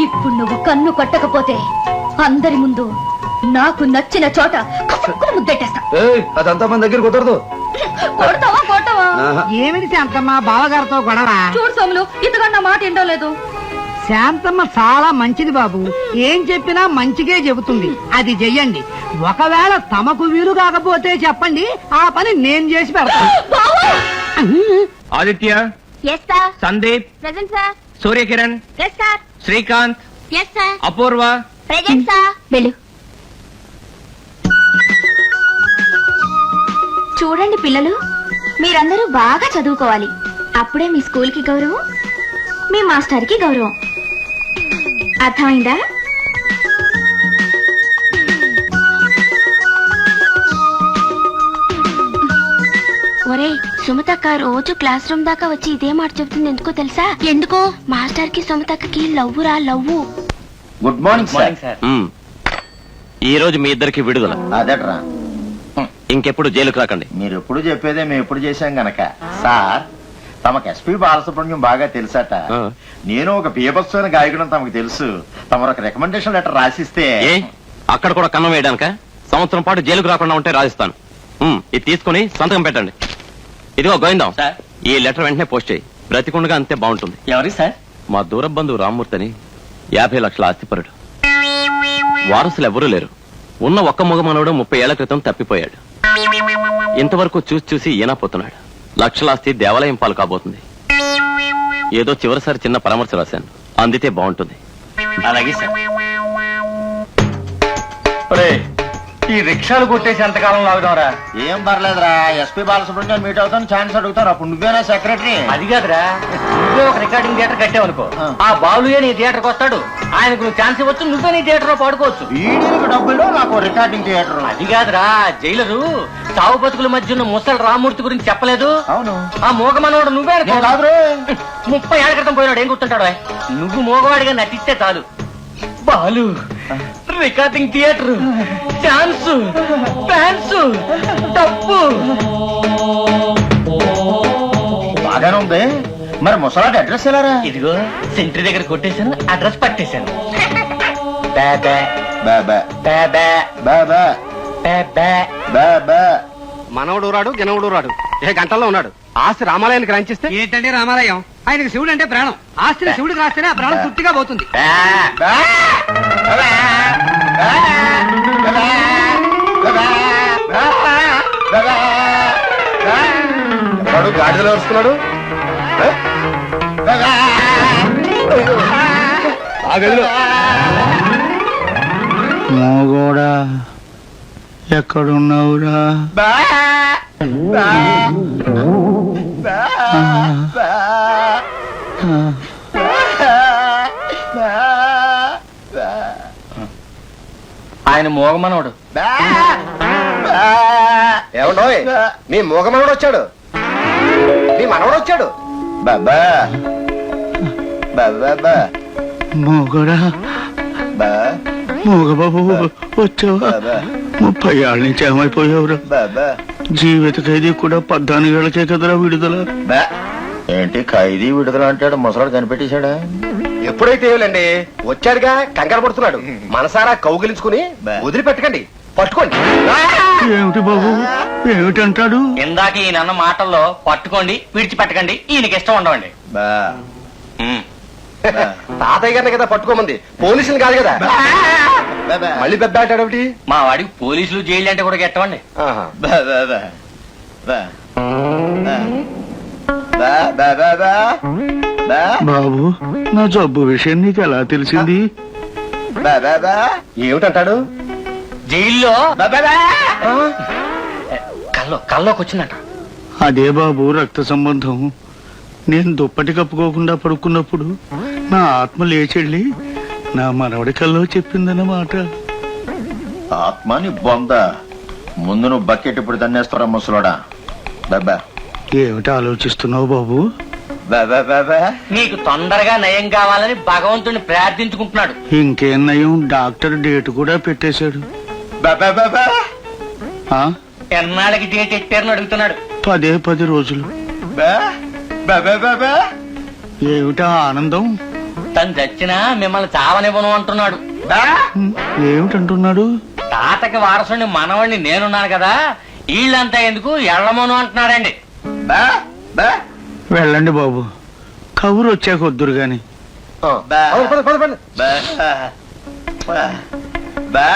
ఇప్పుడు నువ్వు కన్ను కొట్టకపోతే అందరి ముందు నాకు నచ్చిన చోట పట్టుకుని ముద్దెట్టేస్తా. ఏయ్, అదంతా మన దగ్గర కుదరదు. కొడతావా కొట్టవా? ఆహా. ఏమిటి శాంతమ్మ బావగారితో గొడవ? చూడు సోములు, ఇంతకన్నా మాట ఏంటో లేదు. శాంతమ్మ చాలా మంచిది బాబు, ఏం చెప్పినా మంచిగే చెబుతుంది. అది చెయ్యండి. ఒకవేళ తమకు వీలు కాకపోతే చెప్పండి, ఆ పని నేను చేసి పెడతాను. Aditya, yes sir. Sandeep, present sir. Suryakiran, yes sir. Srikanth, yes sir. Apoorva. Present sir. వెళ్ళు. చూడండి పిల్లలు, మీరందరూ బాగా చదువుకోవాలి. అప్పుడే మీ స్కూల్ కి గౌరవం, మీ మాస్టర్ కి గౌరవం. అర్థమైందా? ఒరే సుమతక్క రోజు క్లాస్ రూమ్ దాకా వచ్చి ఇదే మాట చెబుతుంది. ఎందుకో తెలుసా? ఎందుకో? మాస్టర్ కి సుమతక్కకి లవ్వురా లవ్వు. Good morning sir. ఈ రోజు మీ ఇద్దరికి విడుదల. అదట్రా, ఇంకెప్పుడు జైలుకు రాకండి. మీరు ఎప్పుడు చెప్పేదే మేము ఎప్పుడు చేశాం గనక. సార్, తమకు ఎస్పీ బాలసుబ్రహ్మణ్యం బాగా తెలుసట. ఆ. నేను ఒక బీభత్సమైన గాయకుడని తమకు తెలుసు. తమరు ఒక రికమెండేషన్ లెటర్ రాసిస్తే. ఏ అక్కడ కూడా కన్నం వేయడానిక? సంవత్సరం పాటు జైలుకు రాకుండా ఉంటే రాజిస్తాను. ఇది తీసుకుని సంతకం పెట్టండి. ఇదిగో గోవిందం, ఈ లెటర్ వెంటనే పోస్ట్ చేయి. బ్రతికుండగా అంతే బాగుంటుంది. ఎవరి సార్? మా దూర బంధువు రామ్మూర్తిని 50 లక్షల ఆస్తిపరుడు. వారసులు ఎవరూ లేరు. ఉన్న ఒక్క మగ మనవడు 30 ఏళ్ల క్రితం తప్పిపోయాడు. ఇంతవరకు చూసి ఈనాపోతున్నాడు. లక్షలాస్తి దేవాలయం పాలు కాబోతుంది. ఏదో చివరిసారి చిన్న పరామర్శ రాశాను, అందితే బాగుంటుంది. అలాగే సార్. ఈ రిక్షాలు కొట్టేసి ఎంతకాలం లాగుదాంరా? ఏం పర్లేదురా, ఎస్పీ బాలసుబ్రహ్మణ్యం మీట్ అవుతాను, ఛాన్స్ అడుగుతారు. అప్పుడు నువ్వేనా సెక్రటరీ? అది కాదురా, నువ్వే ఒక రికార్డింగ్ థియేటర్ కట్టావనుకో, ఆ బాలుయే నీ థియేటర్కి వస్తాడు. ఆయనకు నువ్వు ఛాన్స్ ఇవ్వచ్చు, నువ్వే నీ థియేటర్ లో పాడుకోవచ్చు. వీడికి డబ్బులు, నాకు రికార్డింగ్ థియేటర్. అది కాదురా, జైలరు సావు బతుకుల మధ్య ఉన్న ముసలి రామ్మూర్తి గురించి చెప్పలేదు? అవును. ఆ మూగ మనోడు నువ్వే అనుకో. కాదు, 30 ఏళ్ల క్రితం పోయినాడు, ఏం గుర్తుంటాడు? నువ్వు మూగవాడిగా నటిస్తే చాలు. Balu, recording theatre, chance, fans, డబ్బు. బాగానే ఉంది. మరి ముసలాడి అడ్రస్ ఎలారా? ఇదిగో సెంట్రీ దగ్గర కొట్టేశాను, అడ్రస్ పట్టేశాను. మనవడు రాడు గినవడు రాడు, ఏ గంటల్లో ఉన్నాడు. ఆస్తి రామాలయానికి రాంచిస్తే ఏంటండి రామాలయం? ఆయనకి శివుడు అంటే ప్రాణం. ఆస్తిని శివుడికి రాస్తేనే ఆ ప్రాణం పూర్తిగా పోతుంది. వాడు గాడిదలో వస్తున్నాడు. ఆ గదిలో మోగోడా ఎక్కడున్నావురా? ఆయన మోగమనోడు. ఏమండోయ్, మీ మూగ మనవడు వచ్చాడు, మీ మనవడు వచ్చాడు. బాబా బాబా మోగోడా, మోగబాబు వచ్చావా? 30 ఏళ్ళ నుంచి ఏమైపోయావురా? బాబా జీవిత ఖైదీ కూడా 14 ఏళ్ళకే కదరా విడుదల. ఏంటి ఖైదీ విడుదల అంటాడు? ముసలాడు కనిపెట్టేశాడా? ఎప్పుడైతే ఏమిలండి, వచ్చాడుగా, కంగారు పడుతున్నాడు. మనసారా కౌగిలించుకుని వదిలిపెట్టకండి, పట్టుకోండి. ఏమిటి బాబు, ఏమిటంటాడు? ఇందాక ఈయన మాటల్లో పట్టుకోండి, విడిచిపెట్టకండి, ఈయనకి ఇష్టం ఉండవండి. తాతయ్య గారిని కదా పట్టుకోమంది, పోలీసులు కాదు కదా. మళ్ళీ పెద్ద అంటాడు. మా వాడికి పోలీసులు జైలు అంటే కూడా గెట్టవండి. బాబు, నా జబ్బు విషయం నీకు ఎలా తెలిసింది? ఏమిటంటాడు? జైల్లో కల్లోకి వచ్చిందట. అదే బాబు రక్త సంబంధం. నేను దుప్పటి కప్పుకోకుండా పడుకున్నప్పుడు నా ఆత్మ లేచెళ్ళి నా మనవడి కల్లో చెప్పిందన్నమాట. ఆత్మని బొంద. ముందు నువ్వు బకెట్ ఇప్పుడు తన్నేస్తారా ముసలోడా? బాబా ఏమిటి ఆలోచిస్తున్నావు బాబు? నీకు తొందరగా నయం కావాలని భగవంతుని ప్రార్థించుకుంటున్నాడు. ఇంకేం నయం, డాక్టర్ డేట్ కూడా పెట్టేశాడు. ఆ? ఎన్నాళ్ళకి డేట్ ఎట్టారని అడుగుతున్నాడు. 10 రోజులు. ఏమిటా ఆనందం? తను చచ్చినా మిమ్మల్ని చావనివ్వను అంటున్నాడు. ఏమిటంటున్నాడు? తాతకి వారసుని మనవాడిని నేనున్నాను కదా, వీళ్ళంతా ఎందుకు ఎళ్ళమను అంటున్నాడండి. బా బా వెళ్ళండి బాబు, కబురు వచ్చాక వద్దురు గాని. బా బా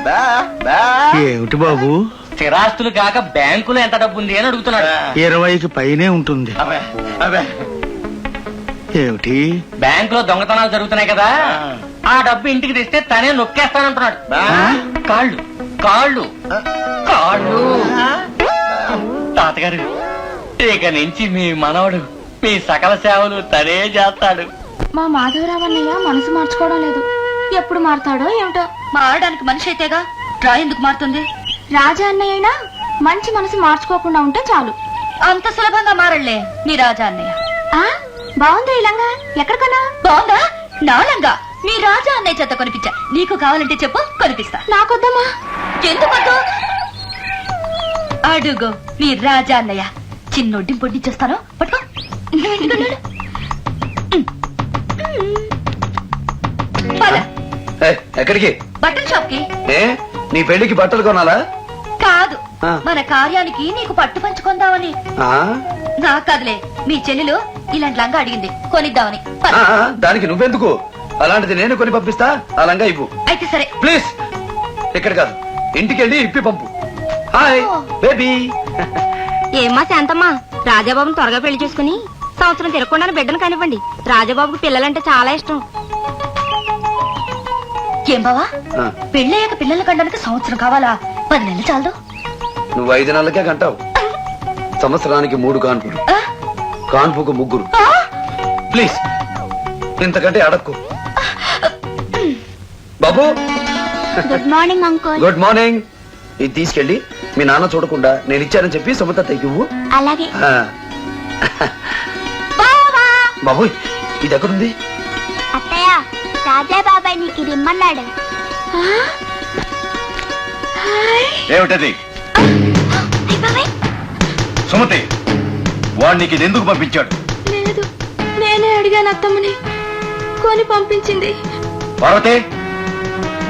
బా బా ఏమిటి బాబు? స్థిరాస్తులు కాక బ్యాంకులో ఎంత డబ్బు ఉంది అని అడుగుతున్నాడు. 20కి పైనే ఉంటుంది. అబ్బే అబ్బే ఏమిటి? బ్యాంకులో దొంగతనాలు జరుగుతున్నాయి కదా, ఆ డబ్బు ఇంటికి తెస్తే తనే నొక్కేస్తానంటున్నాడు. కాళ్ళు కాళ్ళు కాళ్ళు. తాతగారు, ఇక నుంచి మీ మనవడు మీ సకల సేవలు తనే చేస్తాడు. మా మాధవరావు అన్నయ్య మనసు మార్చుకోవడం లేదు. ఎప్పుడు మారుతాడో ఏమిటో. మారడానికి మనిషి అయితేగా, డ్రా ఎందుకు మారుతుంది? రాజా అన్నయ్య అయినా మంచి మనసు మార్చుకోకుండా ఉంటే చాలు. అంత సులభంగా మారళ్లే నీ రాజా అన్నయ్య. ఆ బాగుంది ఈ లంగా, ఎక్కడ కొన్నా? బాగుందా? నా లంగా మీ రాజా అన్నయ్య చేత కొనిపించా. నీకు కావాలంటే చెప్పు, కొనిపిస్తా. నాకొద్దమ్మా. ఎందుకు? అడుగు మీ రాజా అన్నయ్య. చిన్నొడ్డి పొడ్డి చేస్తాను, పట్టుకో. పద. ఎక్కడికి? బట్టల షాప్ కి. ఏ నీ పెళ్లికి బట్టలు కొనాలా? కాదు, ఆ. మన కార్యానికి నీకు పట్టు పంచుకుందామని. ఆ? నా కదలే, మీ చెల్లెలు ఇలాంటి లంగా అడిగింది, కొనిద్దామని. పద. ఆ, దానికి నువ్వెందుకు? అలాంటిది నేను కొని పంపిస్తా. ఆ లంగా ఇవ్వు అయితే సరే. ప్లీజ్. ఇక్కడ కాదు, ఇంటికెళ్ళి ఇప్పి పంపు. Hi baby. ఏమ్మా శాంతమ్మా, రాజాబాబుని త్వరగా పెళ్లి చేసుకుని సంవత్సరం తిరగకుండానే బిడ్డను కానివ్వండి. రాజాబాబుకి పిల్లలంటే చాలా ఇష్టం. ఏం బావా, ఆ, పెళ్ళయ్యాక పిల్లల కండానికి సంవత్సరం కావాలా? 10 నెలలు చాలదు. నువ్వు 5 నెలలకే కంటావు. సంవత్సరానికి 3 కాన్పులు, ఆ? కాన్పుకు 3. ఆ? ప్లీజ్ ఇంతకంటే అడక్కు. బాబు good morning uncle. Good morning. ఇది తీసుకెళ్ళి మీ నాన్న చూడకుండా నేను ఇచ్చానని చెప్పి సుమత తెగివ్వు. అలాగే. బాబు ఇది ఎక్కడుంది? అత్తయ్య, రాజా బాబాయ్ నీకు ఇది ఇమ్మన్నాడు. ఏమిటది? సుమతి, వాడు నీకు ఇది ఎందుకు పంపించాడు? లేదు, నేనే అడిగాను అత్తమ్మని, కొని పంపించింది. పార్వతి,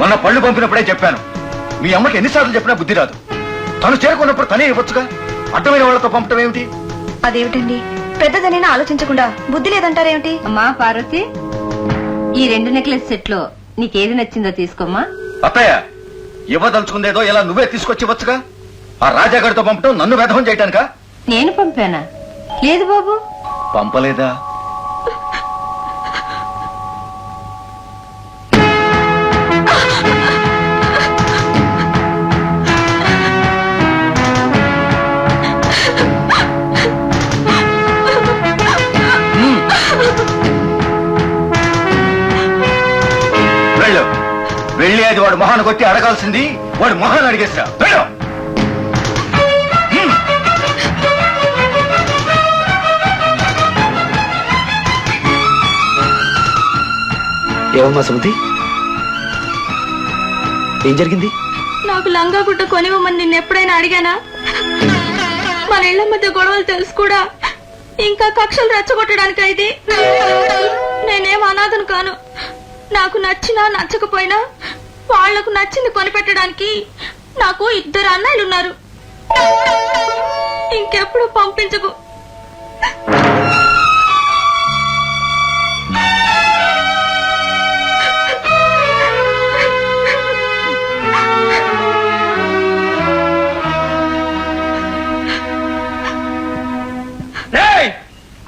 మొన్న పళ్ళు పంపినప్పుడే చెప్పాను, మీ అమ్మకి ఎన్నిసార్లు చెప్పినా బుద్ధి రాదు. తను చేరుకున్నప్పుడు తనే ఇవ్వచ్చుగా, అడ్డమైన వాళ్ళతో పంపటం ఏమిటి? అదేమిటండి, పెద్దదని ఆలోచించకుండా బుద్ధి లేదంటారేమిటి? అమ్మా పార్వతి, ఈ 2 నెక్లెస్ సెట్ లో నీకేది నచ్చిందో తీసుకోమ్మా. అత్తయ్య, ఇవ్వదలుచుకుందేదో ఇలా నువ్వే తీసుకొచ్చి ఇవ్వచ్చుగా. ఆ రాజాగారితో పంపటం నన్ను వ్యధం చేయటానికా? నేను పంపానా? లేదు బాబు. పంపలేదా? వెళ్ళు, వెళ్ళి అది వాడు మొహాన్ని కొట్టి అడగాల్సింది వాడు మొహాన్ని అడిగేస్తా. వెళ్ళు. ఏమమ్మా సుమతి, ఏం జరిగింది? నాకు లంగా గుట్ట కొనివ్వమని నిన్ను ఎప్పుడైనా అడిగానా? మన ఇళ్ల మధ్య గొడవలు తెలుసు కూడా ఇంకా కక్షలు రెచ్చగొట్టడానికి అయితే నేనేం అనాథను కాను. నాకు నచ్చినా నచ్చకపోయినా వాళ్లకు నచ్చింది కొనిపెట్టడానికి నాకు 2 అన్నయ్యలున్నారు. ఇంకెప్పుడు పంపించకు.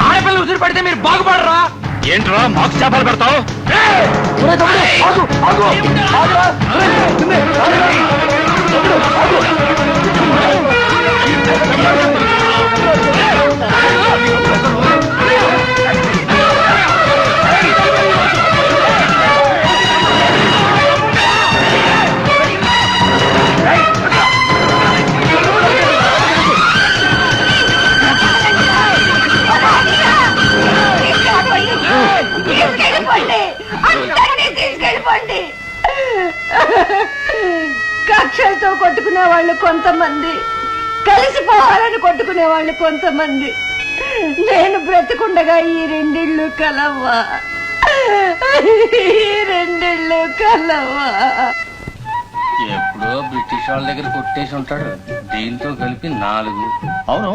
ఆడపిల్లలు ఉసిరి పడితే మీరు బాగుపడరా? ఏంట్రా మాకు చేపలు పెడతావు? కక్షలతో కొట్టుకునే వాళ్ళు కొంతమంది, కలిసిపోవాలని కొట్టుకునే వాళ్ళు కొంతమంది. నేను బ్రతికుండగా ఈ 2 ఇళ్ళు కలవ్వా, ఈ 2 ఇళ్ళు కలవ్వా. ఎప్పుడో బ్రిటిష్ వాళ్ళ దగ్గర కొట్టేసి ఉంటాడు. దీంతో కలిపి 4. అవును,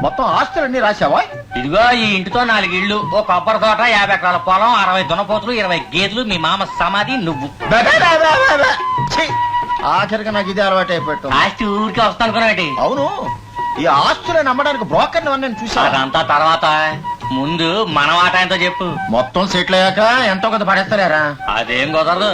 మొత్తం ఆస్తులన్నీ రాశావా? ఇదిగో ఈ ఇంటితో 4 ఇళ్ళు, ఓ కొబ్బరి తోట, 50 ఎకరాల పొలం, 60 దున్నపోతులు, 20 గేదెలు, మీ మామ సమాధి, నువ్వు. బే, బే, బే, బే, బే, బే. ఛీ, ఆఖరికి నాకు ఇదే అలవాటు అయిపోయాడు. ఆస్తి ఊరికి వస్తానుకున్నాటి. అవును, ఈ ఆస్తులను నమ్మడానికి బ్రోకర్ని నేను చూసా. అదంతా తర్వాత, ముందు మన మాట ఎంతో చెప్పు. మొత్తం సెటిల్ అయ్యాక ఎంతో కొంత పడేస్తారా? అదేం కుదరదు.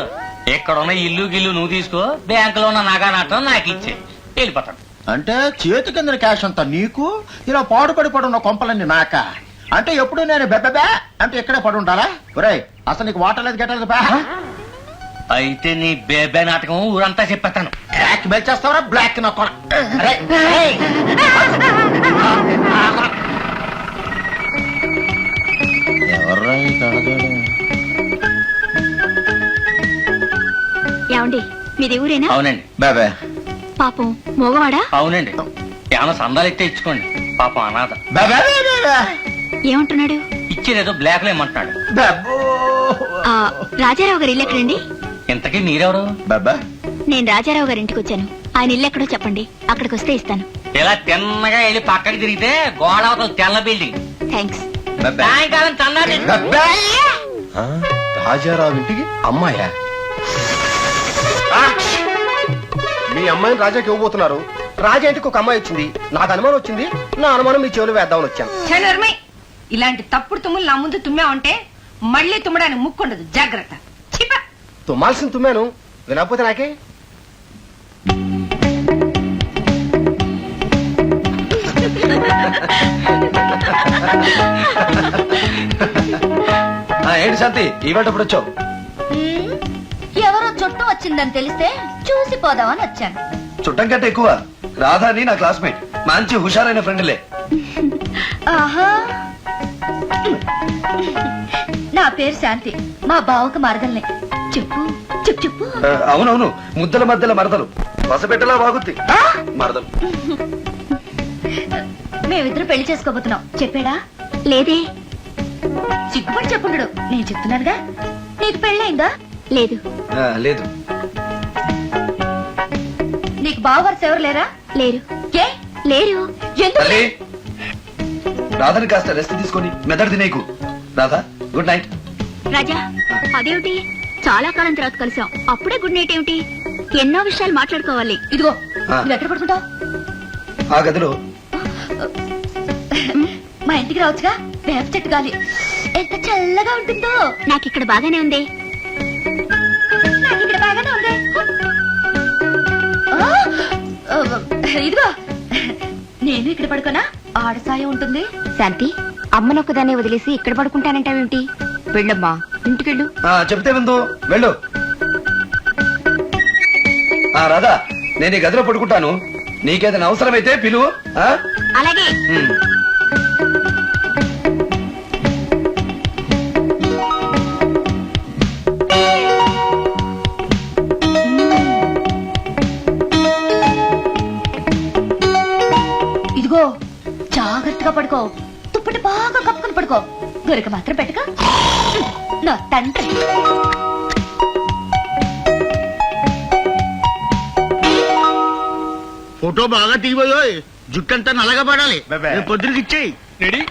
ఇక్కడున్న ఇల్లు గిల్లు నువ్వు తీసుకో, బ్యాంకులో ఉన్న నగా నట్టం నాకు ఇచ్చే, వెళ్ళిపోతాను. అంటే చేతి కింద క్యాష్ అంతా నీకు, ఇలా పాడుపడి పడున్న కొంపలన్నీ నాక. అంటే ఎప్పుడు నేను బెబ్బెబే అంటే ఇక్కడే పడి ఉండాలా? ఒరేయ్, అసలు నీకు వాటర్ లేదు గెట్టలేదు బా. అయితే నీ బేబే నాటకం ఊరంతా చెప్పేస్తాను. Black bell చేస్తావరా? బ్లాక్ నా కొన. ఎవర్రా ఈ కళ్ళజోడు? ఏమండి మీది ఊరేనా? అవునండి. బేబే పాపం మోగవాడా? అవునండి. ఏమన్నా సందాలు ఇస్తే ఇచ్చుకోండి, పాపం అనాథ. బేబే బేబే ఏమంటున్నాడు? ఇచ్చేదేదో బ్లాక్ లో ఏమంటున్నాడు. బేబో ఆ, రాజారావు గారి ఇల్లు ఎక్కడండి? ఇంతకీ మీరెవరు? బేబే నేను రాజారావు గారి ఇంటికి వచ్చాను. ఆయన ఇల్లు ఎక్కడో చెప్పండి, అక్కడికి వస్తే ఇస్తాను. ఇలా తిన్నగా వెళ్ళి పక్కకి తిరిగితే గోడ అవతల తెల్ల బిల్డింగ్. థ్యాంక్స్. సాయంకాలం చందాలి. రాజారావు ఇంటికి అమ్మాయా? మీ అమ్మాయిని రాజాకి ఇవ్వబోతున్నారు. రాజా ఇంటికి ఒక అమ్మాయి వచ్చింది. నాకు అనుమానం వచ్చింది. నా అనుమానం మీ చెవులు వేద్దామని వచ్చాను. చనర్మై, ఇలాంటి తప్పుడు తుమ్ములు నా ముందు తుమ్మావంటే మళ్ళీ తుమ్మడానికి ముక్కుండదు, జాగ్రత్త. చిప. తుమ్మాల్సిన తుమ్మాను, వినకపోతే నాకే. ఏంటి శాంతి, ఈవేళ ఎప్పుడు వచ్చావు? ఎవరో చుట్టం వచ్చిందని తెలిస్తే చూసి పోదామని వచ్చాను. చుట్టం కంటే ఎక్కువ రాధాని నా క్లాస్మేట్, మంచి హుషారైన ఫ్రెండ్లే. ఆహా, నా పేరు శాంతి, మా బావకు మరదల్ని. చెప్పు చెప్పు చెప్పు. అవునవును, ముద్దల మధ్యల మరదలు, పసపెట్టలా బాగుద్ది మరదలు. మేమిద్దరు పెళ్లి చేసుకోబోతున్నాం. చెప్పాడా? లేదే. సిగ్గుపడి చెప్పుండడు, నేను చెప్తున్నానుగా. నీకు పెళ్ళయిందా? లేదు. లేదు. నీకు బావగారు ఎవరు లేరా? లేరు. ఏ లేరు? తల్లి, రాధని కాస్త రెస్ట్ తీసుకొని మెదడు తినేకు. Radha, good night. రాజా, అదేమిటి చాలా కాలం తర్వాత కలిసాం, అప్పుడే గుడ్ నైట్ ఏమిటి? ఎన్నో విషయాలు మాట్లాడుకోవాలి. ఇదిగో, నువ్వు ఎక్కడ పడుకుంటావు? ఆ గదిలో. మా ఇంటికి రావచ్చుగా, వేప చెట్టు గాలి ఎంత చల్లగా ఉంటుందో. నాకు ఇక్కడ బాగానే ఉంది. నాకు ఇక్కడ బాగానే ఉంది. ఇదిగో, నేను ఇక్కడ పడుకోనా? ఆడ సాయం ఉంటుంది. శాంతి, అమ్మనొక్కదాన్ని వదిలేసి ఇక్కడ పడుకుంటానంటావేమిటి? వెళ్ళమ్మా, ఇంటికెళ్ళు. చెప్తే విందు, వెళ్ళు. రాధా, నేను ఈ గదిలో పడుకుంటాను. నీకేదైనా అవసరమైతే పిలువు. అలాగే. ఇదిగో, జాగ్రత్తగా పడుకో. తుప్పటి బాగా కప్పుకొని పడుకో. గొరిక మాత్రం పెట్టక. నా తండ్రి. ఫోటో బాగా తీయబోయో, జుట్టంతా నల్లగా పడాలి. పొద్దునకి ఇచ్చేయి. రెడీ?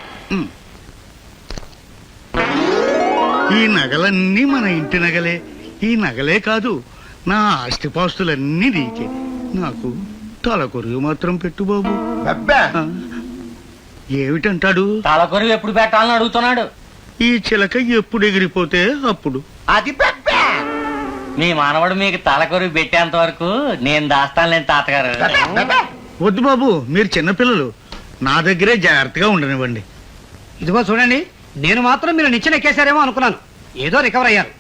ఈ నగలన్నీ మన ఇంటి నగలే. ఈ నగలే కాదు, నా ఆస్తిపాస్తులన్నీ నీకే. నాకు తలకొరుగు మాత్రం పెట్టు బాబు. ఏమిటంటాడు? తలకొరుగు ఎప్పుడు పెట్టాలని అడుగుతున్నాడు. ఈ చిలక ఎప్పుడు ఎగిరిపోతే అప్పుడు. అది మీ మానవుడు మీకు తలకొరుగు పెట్టేంత వరకు నేను దాస్తానులేని తాతగారు. వద్దు బాబు, మీరు చిన్నపిల్లలు, నా దగ్గరే జాగ్రత్తగా ఉండనివ్వండి. ఇదిగో చూడండి, నేను మాత్రం మీరు నిచ్చెన ఎక్కేశారేమో అనుకున్నాను. ఏదో రికవర్ అయ్యారు.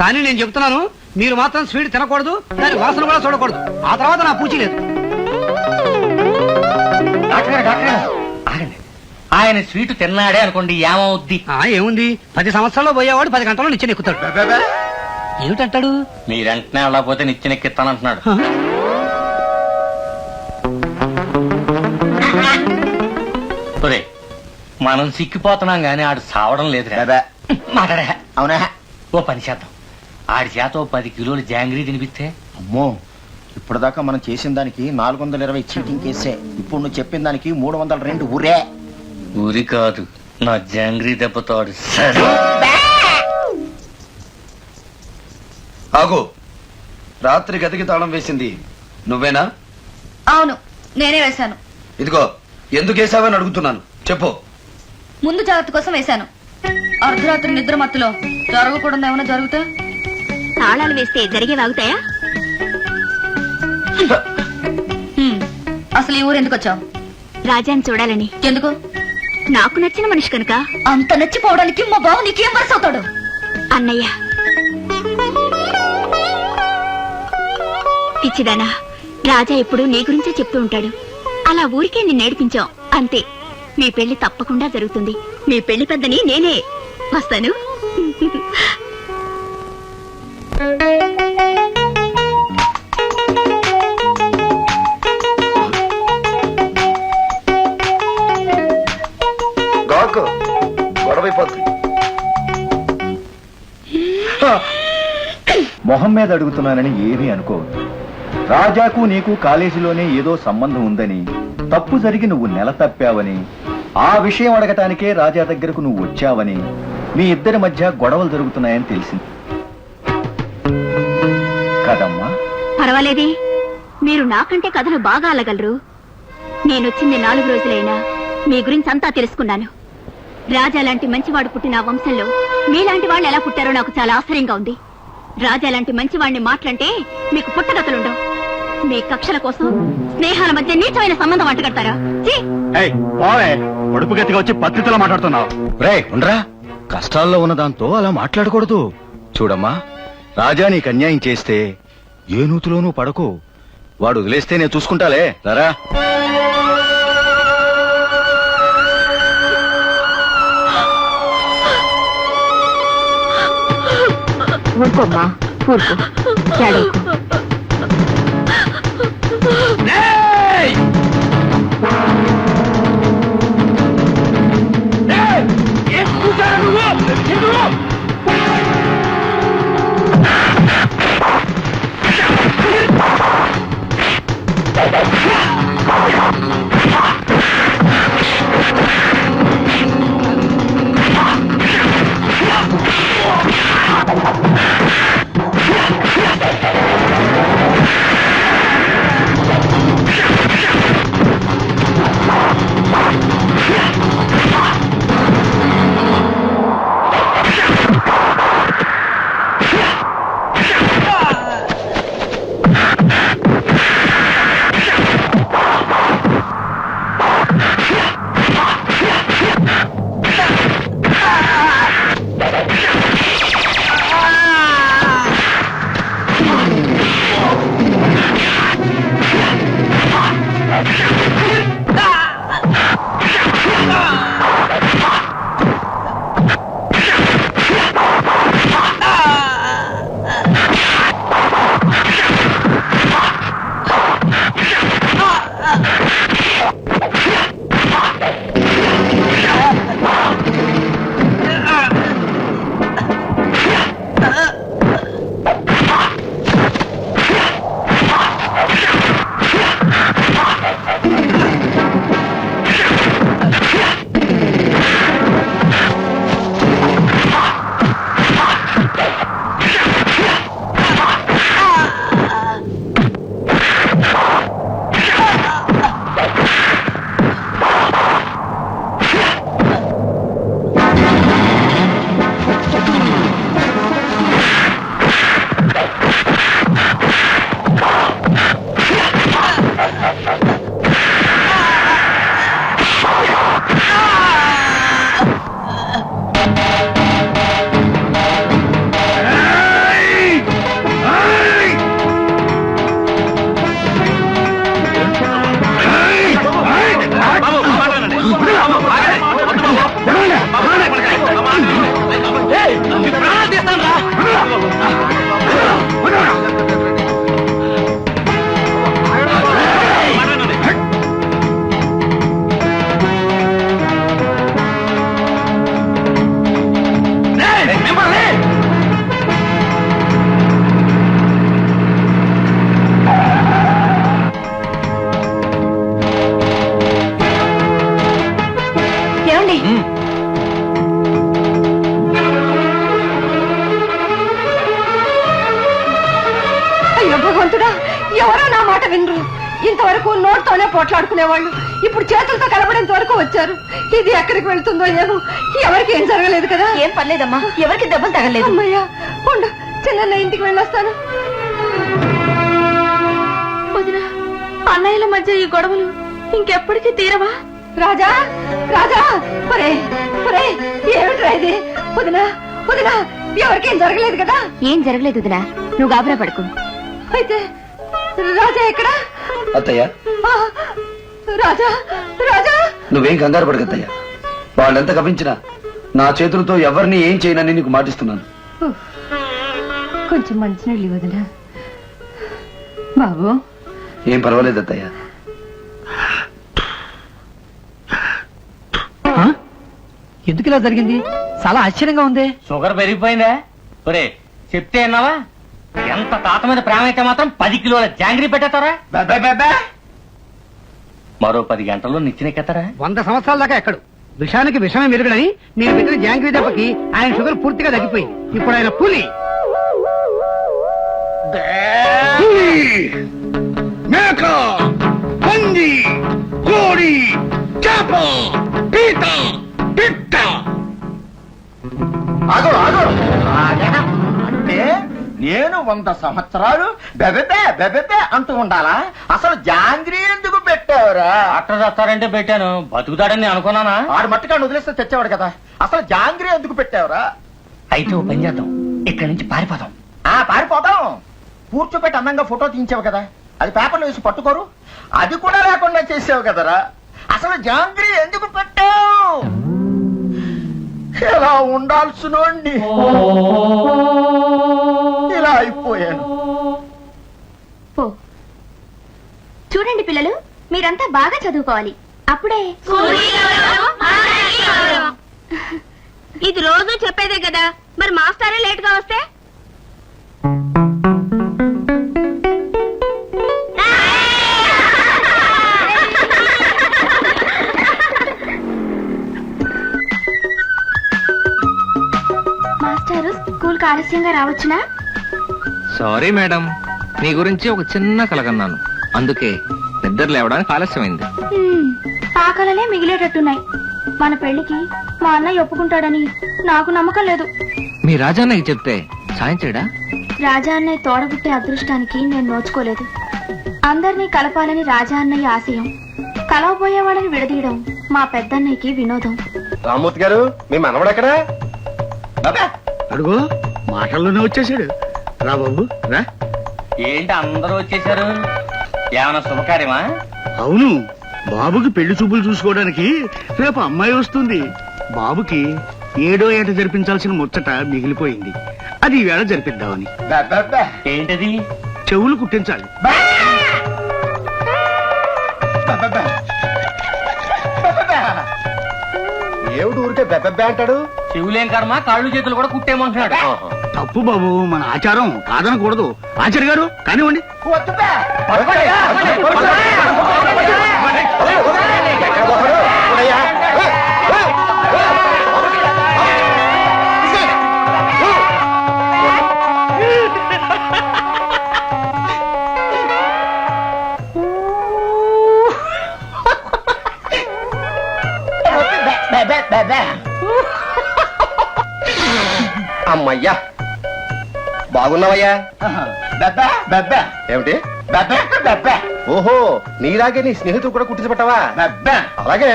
కానీ నేను చెప్తున్నాను, మీరు మాత్రం స్వీట్ తినకూడదు, దాని వాసన కూడా చూడకూడదు. ఆ తర్వాత నా పూచి లేదు. ఆగండి, ఆయన స్వీట్ తిన్నాడే అనుకోండి, ఏమవుద్ది? ఏముంది, 10 సంవత్సరాల్లో పోయేవాడు 10 గంటల్లో నిచ్చెన ఎక్కుతాడు. ఏమిటంటాడు? మీరంటనే వెళ్ళకపోతే నిచ్చెనెక్కిస్తానంటున్నాడు. ఒరే, మనం సిక్కిపోతున్నాం గాని ఆడు సావడం లేదు. మాట్లాడా? అవునా? ఓ పని చేద్దాం, ఆడి చేత ఓ 10 కిలోలు జాంగ్రీ తినిపిస్తే. అమ్మో, ఇప్పటిదాకా మనం చేసిన దానికి 420 చీటింగ్ కేసే. ఇప్పుడు నువ్వు చెప్పిన దానికి 302 ఊరే. ఊరి కాదు, నా జాంగ్రీ దెబ్బతాడు. ఆగు. రాత్రి గదికి తాళం వేసింది నువ్వేనా? అవును, నేనే వేశాను. ఇదిగో, ఎందుకు వేసావని అడుగుతున్నాను, చెప్పు. ముందు జాగ్రత్త కోసం వేశాను. అర్ధరాత్రి నిద్ర మత్తులో జరగకూడదు ఏమైనా జరుగుతా? తాళాలు వేస్తే జరిగే వాగుతాయా? అసలు ఈ ఊరు ఎందుకు వచ్చావు? రాజాని చూడాలని. ఎందుకు? నాకు నచ్చిన మనిషి కనుక. అంత నచ్చిపోవడానికి మా బావ నీకేం వరుస అవుతాడు? అన్నయ్య. పిచ్చిదానా, రాజా ఎప్పుడు నీ గురించే చెప్తూ ఉంటాడు. అలా ఊరికే నిన్ను నేర్పించాం అంతే. మీ పెళ్లి తప్పకుండా జరుగుతుంది. మీ పెళ్లి పెద్దని నేనే. వస్తాను. గాకు గొడవైపోతుంది. మొహం మీద అడుగుతున్నానని ఏమీ అనుకోవద్దు. రాజాకు నీకు కాలేజీలోనే ఏదో సంబంధం ఉందని, తప్పు జరిగి నువ్వు నెల తప్పావని, ఆ విషయం అడగటానికే రాజా దగ్గరకు నువ్వు వచ్చావని, మీ ఇద్దరి మధ్య గొడవలు జరుగుతున్నాయని తెలిసింది కదమ్మా? పర్వాలేదే, మీరు నాకంటే కథలు బాగా అల్లగలరు. నేనొచ్చింది 4 రోజులైనా మీ గురించి అంతా తెలుసుకున్నాను. రాజా లాంటి మంచివాడు పుట్టిన వంశంలో మీలాంటి వాళ్ళు ఎలా పుట్టారో నాకు చాలా ఆశ్చర్యంగా ఉంది. రాజా లాంటి మంచివాడిని మాటలంటే మీకు పుట్టగతులుండవు. మీ కక్షల కోసం స్నేహాల మధ్య నీచమైన సంబంధం అంటగడతారా? పొడుపు గతిగా వచ్చి పద్ధతిలో మాట్లాడుతున్నావు. రే ఉండరా, కష్టాల్లో ఉన్న దాంతో అలా మాట్లాడకూడదు. చూడమ్మా, రాజా నీకు అన్యాయం చేస్తే ఏ నూతులోనూ పడకు. వాడు వదిలేస్తే నేను చూసుకుంటాలే. రారా. ఊరుకోమ్మా, ఊరుకో. భగవంతుడా, ఎవరో నా మాట వినరు. ఇంతవరకు నోట్తోనే పోట్లాడుకునేవాళ్ళు ఇప్పుడు చేతులతో కలపడేంత వరకు వచ్చారు. ఇది ఎక్కడికి వెళ్తుందో ఏమో. ఎవరికి ఏం జరగలేదు కదా? ఏం పర్లేదమ్మా, ఎవరికి దెబ్బలు తగలేదు. అమ్మయ్యా, ఉండు, చిన్న ఇంటికి వెళ్ళొస్తాను. వదినా, అన్నయ్యల మధ్య ఈ గొడవలు ఇంకెప్పటికీ తీరవా? రాజా, రాజా, ఒరే ఒరే, ఏమిట్రా ఇది? వదినా వదినా, ఎవరికేం జరగలేదు కదా? ఏం జరగలేదు వదినా, నువ్వు గాబరా పడుకో. అయితే రాజా ఎక్కడా? అత్తయ్య, ఆ, రాజా రాజా. నువ్వేం కంగారు పడకత్తయ్య. వాళ్ళెంత కపించినా నా చేతులతో ఎవరిని ఏం చేయనని నీకు మాటిస్తున్నాను. కొంచెం మంచినీళ్ళు వదినా. బాబు, ఏం పర్వాలేదు అత్తయ్య. ఎందుకు ఇలా జరిగింది? చాలా ఆశ్చర్యంగా ఉంది. షుగర్ పెరిగిపోయిందా? ఒరే చెప్తే అన్నావా? ఎంత తాత మీద ప్రేమ అయితే మాత్రం 10 కిలోల జాంగ్రీ పెట్టేస్తారా? మరో 10 గంటల్లో నిచ్చినెక్కేస్తారా? 100 సంవత్సరాల దాకా ఎక్కడు. విషానికి విషమే మెరుగుడని నేను పెట్టిన జాంగ్రీ దెబ్బకి ఆయన షుగర్ పూర్తిగా తగ్గిపోయింది. ఇప్పుడు ఆయన పులి. మేక, పంది, కోడి, చేప, పీత, పిట్ట. ఆగు ఆగు. అంటే నేను 100 సంవత్సరాలు బెబెబే బెబెబే అంటూ ఉండాలా? అసలు జాంగ్రీ ఎందుకు పెట్టావురా? డాక్టర్ చేస్తారంటే పెట్టాను, బతుకుతాడని అనుకున్నానా? ఆడు మట్టుకాడు వదిలేస్తే తెచ్చేవాడు కదా. అసలు జాంగ్రీ ఎందుకు పెట్టావురా? అయితే ఓ పని చేద్దాం, ఇక్కడి నుంచి పారిపోదాం. పారిపోదాం. కూర్చోబెట్టి అందంగా ఫోటో తీయించావు కదా, అది పేపర్లో వేసి పట్టుకోరు. అది కూడా లేకుండా చేసావు కదరా. అసలు జాంగ్రీ ఎందుకు పెట్టావు? ఎలా ఉండాల్సినోండి ఇలా అయిపోయాను. చూడండి పిల్లలు, మీరంతా బాగా చదువుకోవాలి. అప్పుడే ఇది రోజు చెప్పేదే కదా, మరి మాస్టరే లేట్ గా వస్తే? మాస్టారు స్కూల్ ఆలస్యంగా రావచ్చునా? సారీ మేడం, మీ గురించి ఒక చిన్న కలగన్నాను, అందుకే నిద్ర లేవడానికి ఆలస్యమైంది. ఆ కలలే మిగిలేటట్టున్నాయి. మన పెళ్లికి మా అన్నయ్య ఒప్పుకుంటాడని నాకు నమ్మకం లేదు. మీ రాజాన్నకి చెప్తే సాయం చేయడా? రాజా అన్నయ్య తోడబుట్టే అదృష్టానికి నేను నోచుకోలేదు. అందరినీ కలపాలని రాజా అన్నయ్య ఆశయం. కలవబోయేవాడని విడదీయడం మా పెద్దన్నయ్యకి వినోదం. రామూర్తి గారు, మీ మనవడు ఎక్కడా? అడుగు, మాటల్లోనే వచ్చేసాడు. రా బాబు రా. ఏంటి అందరూ వచ్చేసారు? ఏమైనా శుభకార్యమా? అవును, బాబుకి పెళ్లి చూపులు చూసుకోవడానికి రేపు అమ్మాయి వస్తుంది. బాబుకి 7వ ఏట జరిపించాల్సిన ముచ్చట మిగిలిపోయింది. అది ఈవేళ జరిపిద్దామని. ఏంటది? చెవులు కుట్టించాలి. ఏమిటి ఊరికే బెబ్బెబ్బే అంటాడు? చెవులేం కర్మ, కాళ్ళు చేతులు కూడా కుట్టేమంటున్నాడు. తప్పు బాబు, మన ఆచారం కాదనకూడదు. ఆచార్య గారు కానివ్వండి. అమ్మయ్యా, బాగున్నావయ్యా? ఏమిటి? ఓహో, నీలాగే నీ స్నేహితుడు కూడా కుట్టించబట్టావా? అలాగే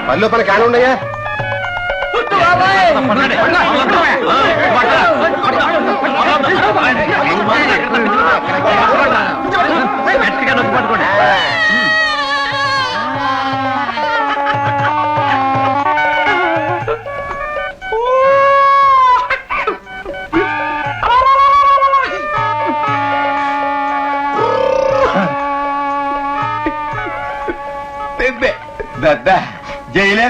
పనిలో పని కాని ఉన్నాయా? జైలే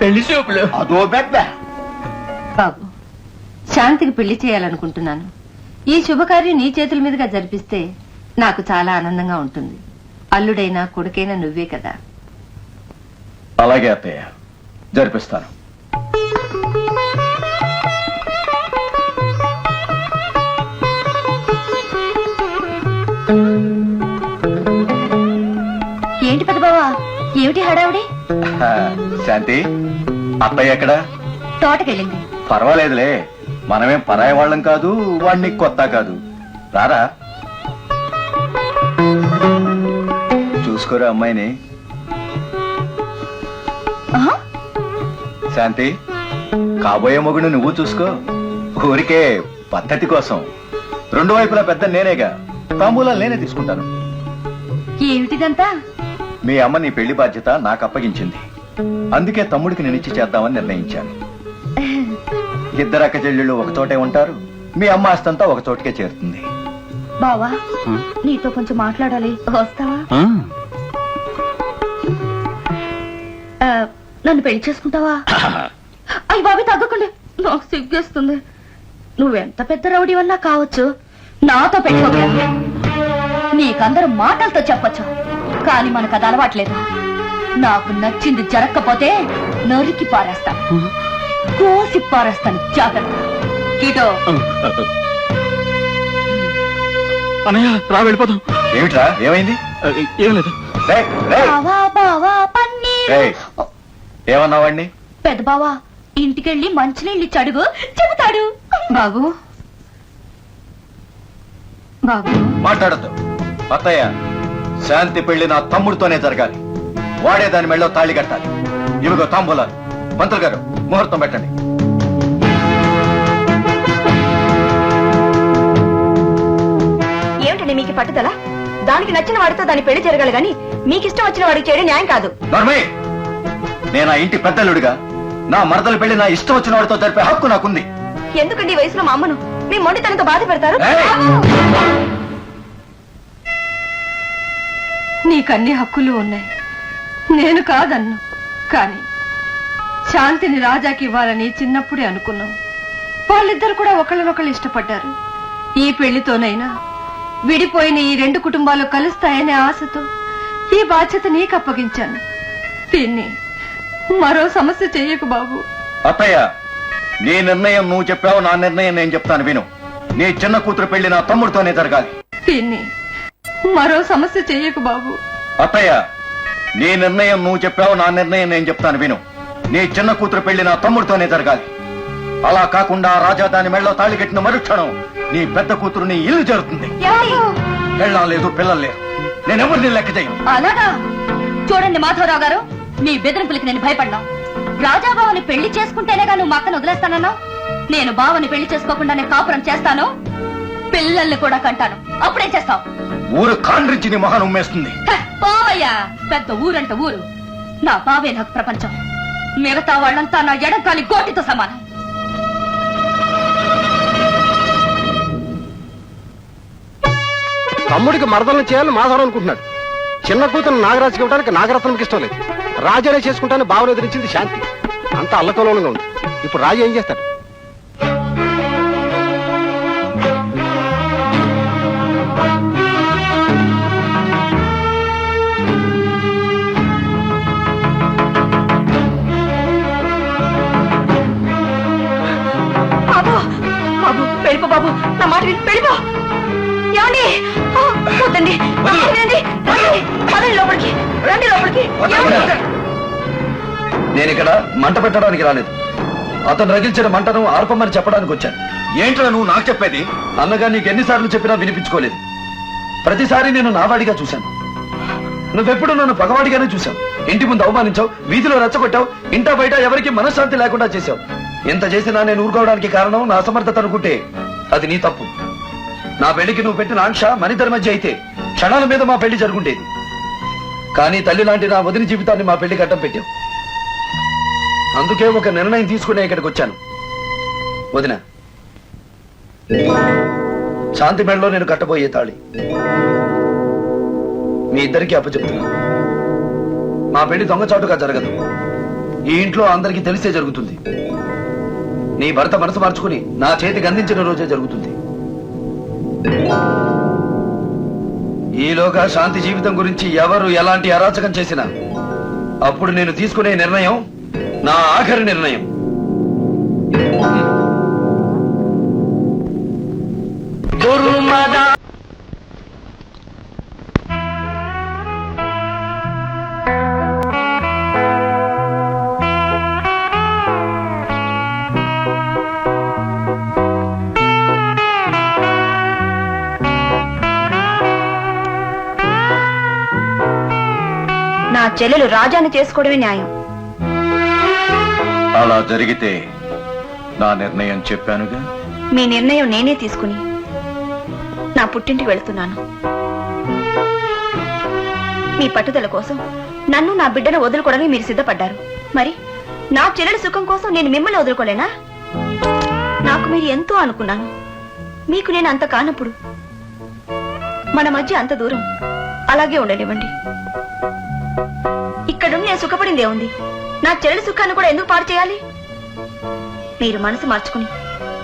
పెళ్లి చూపులు అదో పెద్ద. బాబు, శాంతికి పెళ్లి చేయాలనుకుంటున్నాను. ఈ శుభకార్యం నీ చేతుల మీదుగా జరిపిస్తే నాకు చాలా ఆనందంగా ఉంటుంది. అల్లుడైనా కొడుకైనా నువ్వే కదా. అలాగే అత్తయ్య, జరిపిస్తాను. ఏమిటి హడావుడి? శాంతి, అత్తయ్య ఎక్కడా? తోటకెళ్ళింది. పర్వాలేదులే, మనమేం పరాయి వాళ్ళం కాదు, వాడిని కొత్త కాదు. రారా, చూసుకోరా అమ్మాయిని. శాంతి, కాబోయే మొగుడు నువ్వు చూసుకో. ఊరికే పద్ధతి కోసం. రెండు వైపులా పెద్ద నేనేగా, తాంబూలాలు నేనే తీసుకుంటాను. ఏమిటిదంతా? మీ అమ్మ నీ పెళ్లి బాధ్యత నాకు అప్పగించింది. అందుకే తమ్ముడికి నేనిచ్చి చేద్దామని నిర్ణయించాను. ఇద్దరు అక్క చెల్లెళ్ళు ఒక చోటే ఉంటారు. మీ అమ్మ ఆస్తంతా ఒక చోటుకే చేరుతుంది. బావా, నీతో కొంచెం మాట్లాడాలి, వస్తావా? నన్ను పెళ్లి చేసుకుంటావా? అయ్యి బాబు, తగ్గకండి, నాకు సిగ్గేస్తుంది. నువ్వెంత పెద్ద రౌడీ వన్నా కావచ్చు, నాతో పెట్టుకోగా. నీకందరూ మాటలతో చెప్పచ్చు, కానీ మనకు అది అలవాట్లేదు. నాకు నచ్చింది జరగకపోతే నరికి పారేస్తాను, కోసి పారేస్తాను. జాగ్రత్త. కిటో, అనయ్య రా, వెళ్ళిపోతాం. ఏమిట్రా, ఏమైంది? ఏం లేదు. బావా బావా పన్నీరు. ఏమన్నా వాడిని? పెద్ద బావా ఇంటికెళ్ళి మంచినీళ్ళు ఇచ్చి అడుగు, చెబుతాడు. బాబు బాబు మాట్లాడద్దు. అత్తయ్య, శాంతి పెళ్లి నా తమ్ముడితోనే జరగాలి. వాడే దాని మెళ్ళో తాళి కట్టాలి. ఇవిగో తాంబూలాలు. మంత్రులు గారు, ముహూర్తం పెట్టండి. ఏమిటండి మీకు పట్టుదల? దానికి నచ్చిన వాడితో దాని పెళ్లి జరగాలి గాని మీకు ఇష్టం వచ్చిన వాడికి చేయడం న్యాయం కాదు. నర్మే, నేను ఆ ఇంటి పెద్దలుడిగా నా మరదల పెళ్లి నా ఇష్టం వచ్చిన వాడితో జరిపే హక్కు నాకుంది. ఎందుకండి ఈ వయసులో మా అమ్మను మీ మొండితనంతో బాధ పెడతారు? నీకన్ని హక్కులు ఉన్నాయి, నేను కాదన్ను. కానీ శాంతిని రాజాకి ఇవ్వాలని చిన్నప్పుడే అనుకున్నాం. వాళ్ళిద్దరు కూడా ఒకళ్ళనొకళ్ళు ఇష్టపడ్డారు. ఈ పెళ్లితోనైనా విడిపోయిన ఈ రెండు కుటుంబాలు కలుస్తాయనే ఆశతో ఈ బాధ్యత నీకు అప్పగించాను. దీన్ని మరో సమస్య చెయ్యకు బాబు. అత్తయ్య, నీ నిర్ణయం నువ్వు చెప్పావు, నా నిర్ణయం నేను చెప్తాను విను. నీ చిన్న కూతురు పెళ్లి నా తమ్ముడితోనే జరగాలి. దీన్ని మరో సమస్య చెయ్యకు బాబు. అత్తయ్య, నీ నిర్ణయం నువ్వు చెప్పావు, నా నిర్ణయం నేను చెప్తాను విను. నీ చిన్న కూతురు పెళ్లి నా తమ్ముడితోనే జరగాలి. అలా కాకుండా రాజా దాని మెళ్ళలో తాళి కట్టిన మరుక్షణం నీ పెద్ద కూతురు నీ ఇల్లు చేరుతుంది. పెళ్ళం లేదు, పిల్లలు లేరు. నేనెవరిని లెక్క చేయను. అలాగా? చూడండి మాధవరావు గారు, మీ బెదిరింపులకి నేను భయపడ్డా. రాజా బావని పెళ్లి చేసుకుంటేనేగా నువ్వు మా అక్కను వదిలేస్తానన్నా? నేను బావని పెళ్లి చేసుకోకుండా నేను కాపురం చేస్తాను, పిల్లల్ని కూడా కంటాను. అప్పుడేం చేస్తావు? ఊరు కాండ్రించి నీ మొహం ఉమ్మేస్తుంది. పోవయ్యా, పెద్ద ఊరంట ఊరు. నా బావే నాకు ప్రపంచం, మిగతా వాళ్ళంతా నా ఎడంకాలి గోటితో సమానం. తమ్ముడికి మరదలను చేయాలని మాధవరావు అనుకుంటున్నాడు. చిన్న కూతురు నాగరాజుకి ఇవ్వడానికి నాగరత్నంకి ఇష్టం లేదు. రాజానే చేసుకుంటానని భావన ఎదిరించింది శాంతి. అంత అల్లకలోలంగా ఉంది. ఇప్పుడు రాజు ఏం చేస్తాడు? బాబు బాబు వెళ్ళిపో బాబు, నా మాట విని వెళ్ళిపో. ఏమండి? వద్దండి, రండి లోపలికి, రండి లోపలికి. నేను ఇక్కడ మంట పెట్టడానికి రాలేదు. అతను రగిల్చిన మంటను ఆర్పమని చెప్పడానికి వచ్చాను. ఏంట్రా నువ్వు నాకు చెప్పేది? అన్నగా నీకు ఎన్నిసార్లు చెప్పినా వినిపించుకోలేదు. ప్రతిసారి నేను నావాడిగా చూశాను. నువ్వెప్పుడు నన్ను పగవాడిగానే చూశావు. ఇంటి ముందు అవమానించావు, వీధిలో రెచ్చగొట్టావు, ఇంటా బయట ఎవరికి మనశ్శాంతి లేకుండా చేశావు. ఎంత చేసినా నేను ఊరుకోవడానికి కారణం నా అసమర్థత అనుకుంటే అది నీ తప్పు. నా పెళ్లికి నువ్వు పెట్టిన ఆంక్ష మనిద్దరి మధ్య అయితే క్షణాల మీద మా పెళ్లి జరుగుండేది. కానీ తల్లి లాంటి నా వదిలి జీవితాన్ని మా పెళ్లి గడ్డం పెట్టావు. అందుకే ఒక నిర్ణయం తీసుకునే ఇక్కడికి వచ్చాను. వదిన, శాంతి మెడలో నేను కట్టబోయే తాళి మీ ఇద్దరికీ అప్పచెప్తున్నా. మా పెళ్లి దొంగచాటుగా జరగదు. ఈ ఇంట్లో అందరికీ తెలిసే జరుగుతుంది. నీ భర్త మనసు మార్చుకుని నా చేతికి అందించిన రోజే జరుగుతుంది. ఈలోగా శాంతి జీవితం గురించి ఎవరు ఎలాంటి అరాచకం చేసినా అప్పుడు నేను తీసుకునే నిర్ణయం నా ఆఖరి నిర్ణయం. చెల్లెలు రాజాని చేసుకోవడమే న్యాయం. అలా జరిగితే నా నిర్ణయం చెప్పానుగా. మీ నిర్ణయం నేనే తీసుకుని నా పుట్టింటికి వెళ్తున్నాను. మీ పట్టుదల కోసం నన్ను నా బిడ్డను వదులుకోవడానికి మీరు సిద్ధపడ్డారు. మరి నా చెల్లెల సుఖం కోసం నేను మిమ్మల్ని వదులుకోలేనా? నాకు మీరు ఎంతో అనుకున్నాను. మీకు నేను అంత కానప్పుడు మన మధ్య అంత దూరం అలాగే ఉండనివ్వండి. ఇక్కడుండి నేను సుఖపడిందే ఉంది. నా చెల్లెల సుఖాన్ని కూడా ఎందుకు పాడు చేయాలి? మీరు మనసు మార్చుకుని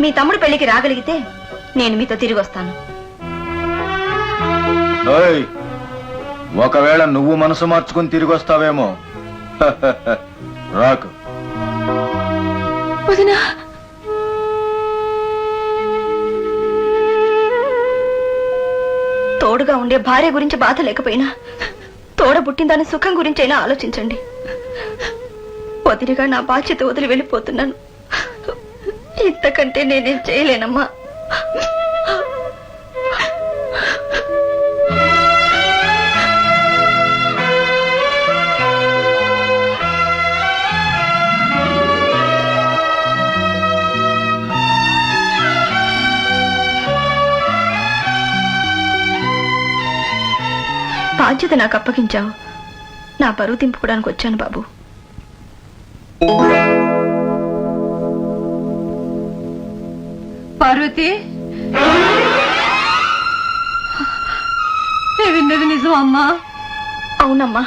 మీ తమ్ముడు పెళ్లికి రాగలిగితే నేను మీతో తిరిగి వస్తాను. ఒకవేళ నువ్వు మనసు మార్చుకుని తిరిగి వస్తావేమో. రాకు. తోడుగా ఉండే భార్య గురించి బాధ లేకపోయినా తోడ పుట్టిందాని సుఖం గురించైనా ఆలోచించండి. వదిలిగా నా బాధ్యత వదిలి వెళ్ళిపోతున్నాను. ఇంతకంటే నేనేం చేయలేనమ్మా. బాధ్యత నాకు అప్పగించావు. నా పరువు దింపుకోవడానికి వచ్చాను బాబు. పార్వతి, విన్నది నిజం అమ్మా? అవునమ్మా.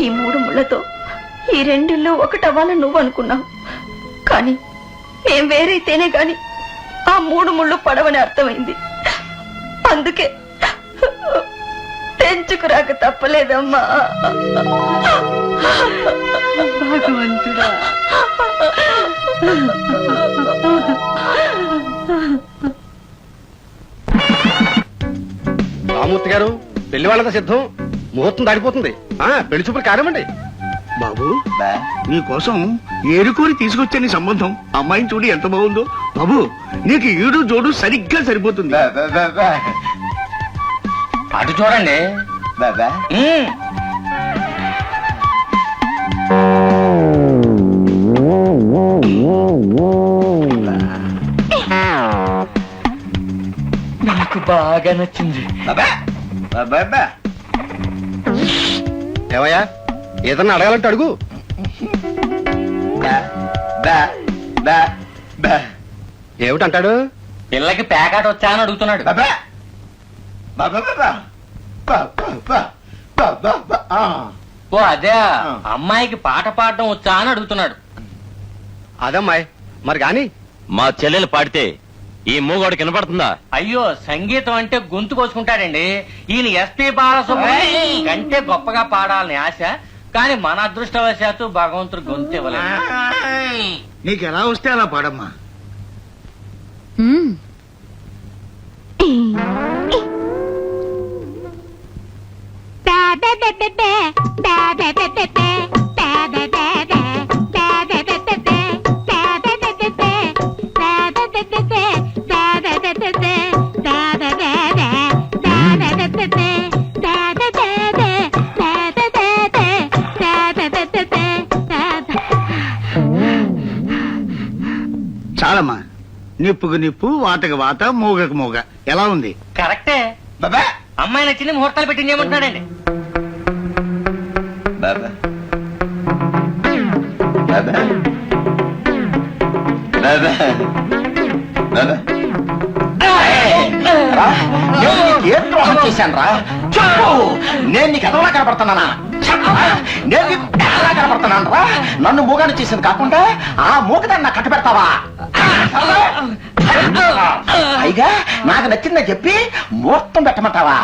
ఈ 3 ముళ్లతో ఈ 2 ఒకటవ్వాలని నువ్వు అనుకున్నావు. కానీ మేం వేరైతేనే గాని ఆ 3 ముళ్ళు పడవని అర్థమైంది. అందుకే తెంచుకురాక తప్పలేదమ్మా. భగవంతుడా. రామూర్తి గారు, పెళ్లి వాళ్ళంతా సిద్ధం. ముహూర్తం దాడిపోతుంది. పెళ్లి చూపులు కానివ్వండి. బాబు, నీకోసం ఏరుకోరి తీసుకొచ్చే సంబంధం. అమ్మాయిని చూడు ఎంత బాగుందో. బాబు, నీకు ఈడు జోడు సరిగ్గా సరిపోతుంది. అటు చూడండి. నాకు బాగా నచ్చింది. ఏవయ్యా, ఏదన్నా అడగాలంటే అడుగు. ఏమిటంటాడు? పిల్లకి ప్యాకెట్ వచ్చా అని అడుగుతున్నాడు. ఓ అదే, అమ్మాయికి పాట పాడడం వచ్చా అని అడుగుతున్నాడు. అదమ్మాయి మరి గాని మా చెల్లెలు పాడితే ఈ మూగోడికి వినపడుతుందా? అయ్యో, సంగీతం అంటే గొంతు కోసుకుంటాడండి. ఈయన ఎస్పీ బాలసుబ్రహ్మణ్యం కంటే గొప్పగా పాడాలని ఆశ. కానీ మన అదృష్టవశాత్తు భగవంతుడు గొంతు ఇవ్వలేదు. నీకు ఎలా వస్తే అలా పాడమ్మా. చాలమ్మా. నిప్పుకు నిప్పు, వాతకు వాత, మూగకు మూగ. ఎలా ఉంది? కరెక్టే. అమ్మాయి నచ్చింది, ముహూర్తాలు పెట్టింది ఏమంటున్నాడండి. చేశాను రా. చెప్పు, నేను నీకు ఎదవలా కనపడుతున్నానా? నేను నీకు ఎదవలా కనపడుతున్నాను రా. నన్ను మూగాన్ని చేసింది కాకుండా ఆ మూగదాన్ని నాకు కట్టు పెడతావా? పైగా నాకు నచ్చిందని చెప్పి ముహూర్తం పెట్టమంటావా?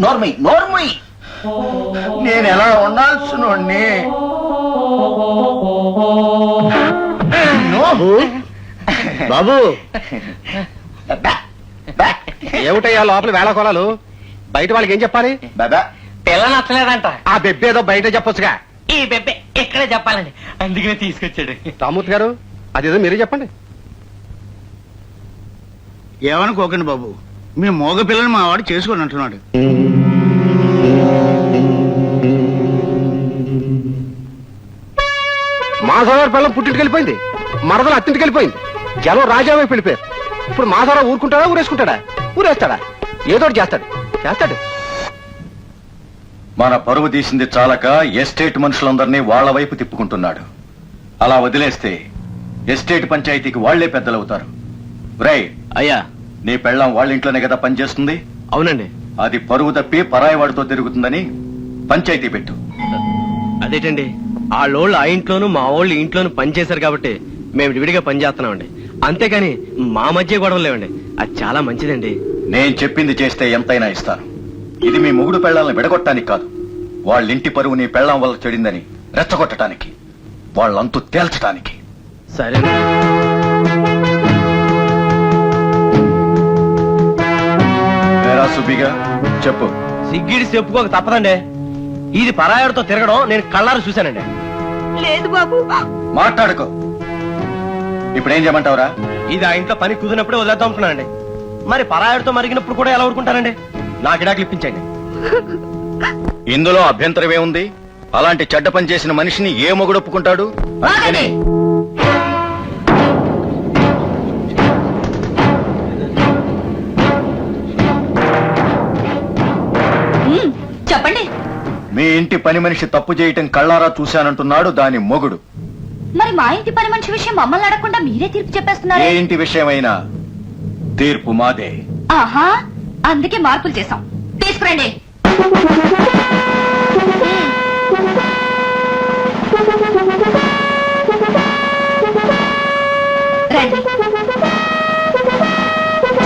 నోర్మై నోర్మై, నేను ఎలా ఉండాల్సిన బాబు, ఏమిటయ్యా లోపల వేళకోళాలు? బయట వాళ్ళకి ఏం చెప్పాలి? పిల్ల నచ్చలేదంట. ఆ బెబ్బేదో బయట చెప్పొచ్చుగా. ఈ బెబ్బే ఇక్కడే చెప్పాలండి, అందుకనే తీసుకొచ్చాడు. రామూర్తి గారు, అదేదో మీరే చెప్పండి. ఏమనుకోకండి బాబు, మీ మోగ పిల్లని మా వాడు చేసుకొని అంటున్నాడు. మాధవరావు పిల్లలు పుట్టింటికి వెళ్ళిపోయింది, మరదలు అత్తింటికి వెళ్ళిపోయింది, జనం రాజా వైపు వెళ్ళిపోయారు. ఇప్పుడు మాధవరావు ఊరుకుంటాడా, ఊరేసుకుంటాడా? ఊరేస్తాడా? ఏదో ఒకటి చేస్తాడు. మన పరువు తీసింది చాలక ఎస్టేట్ మనుషులందరినీ వాళ్ళ వైపు తిప్పుకుంటున్నాడు. అలా వదిలేస్తే ఎస్టేట్ పంచాయతీకి వాళ్లే పెద్దలవుతారు. రై అయ్యా, నీ పెళ్ళాం వాళ్ళ ఇంట్లోనే కదా పనిచేస్తుంది. అవునండి. అది పరువు తప్పి పరాయి వాడితో తిరుగుతుందని పంచాయతీ పెట్టు. అదేటండి, వాళ్ళోళ్ళు ఆ ఇంట్లోనూ మా వాళ్ళు ఇంట్లోనూ పనిచేశారు కాబట్టి మేము విడిగా పనిచేస్తున్నామండి. అంతేకాని మా మధ్య గొడవలు లేవండి. అది చాలా మంచిదండి. నేను చెప్పింది చేస్తే ఎంతైనా ఇస్తాను. ఇది మీ మొగుడు పెళ్ళాలను విడగొట్టడానికి కాదు, వాళ్ళింటి పరువు నీ పెళ్ళాం వల్ల చెడిందని రెచ్చగొట్టడానికి, వాళ్ళంతు తేల్చడానికి. సరే. సుబ్బిగా చెప్పు. సిగ్గిడి చెప్పుకోక తప్పదండి. ఇది పరాయాడితో తిరగడం నేను కళ్ళారు చూశానండి. లేదు బాబు. మాట్లాడుకో. ఇప్పుడేం చేయమంటావురా? ఇది ఆ ఇంట్లో పని కుదిరినప్పుడే వదిలేద్దాం అనుకున్నానండి. మరి పరాయాడితో మరిగినప్పుడు కూడా ఎలా ఊరుకుంటానండి? నాకు ఇడాకులు ఇప్పించండి. ఇందులో అభ్యంతరం ఏముంది? అలాంటి చెడ్డ పని చేసిన మనిషిని ఏ మొగుడు ఒప్పుకుంటాడు? చెప్పండి. మీ ఇంటి పని మనిషి తప్పు చేయటం కళ్ళారా చూశానంటున్నాడు దాని మొగుడు. మరి మా ఇంటి పని మనిషి విషయం మమ్మల్ని అడగకుండా మీరే తీర్పు చెప్పేస్తున్నారు. ఏ ఇంటి విషయమైనా తీర్పు మాదే. ఆహా, అందుకే మార్పులు చేశాం. తీసుకురండి. రండి,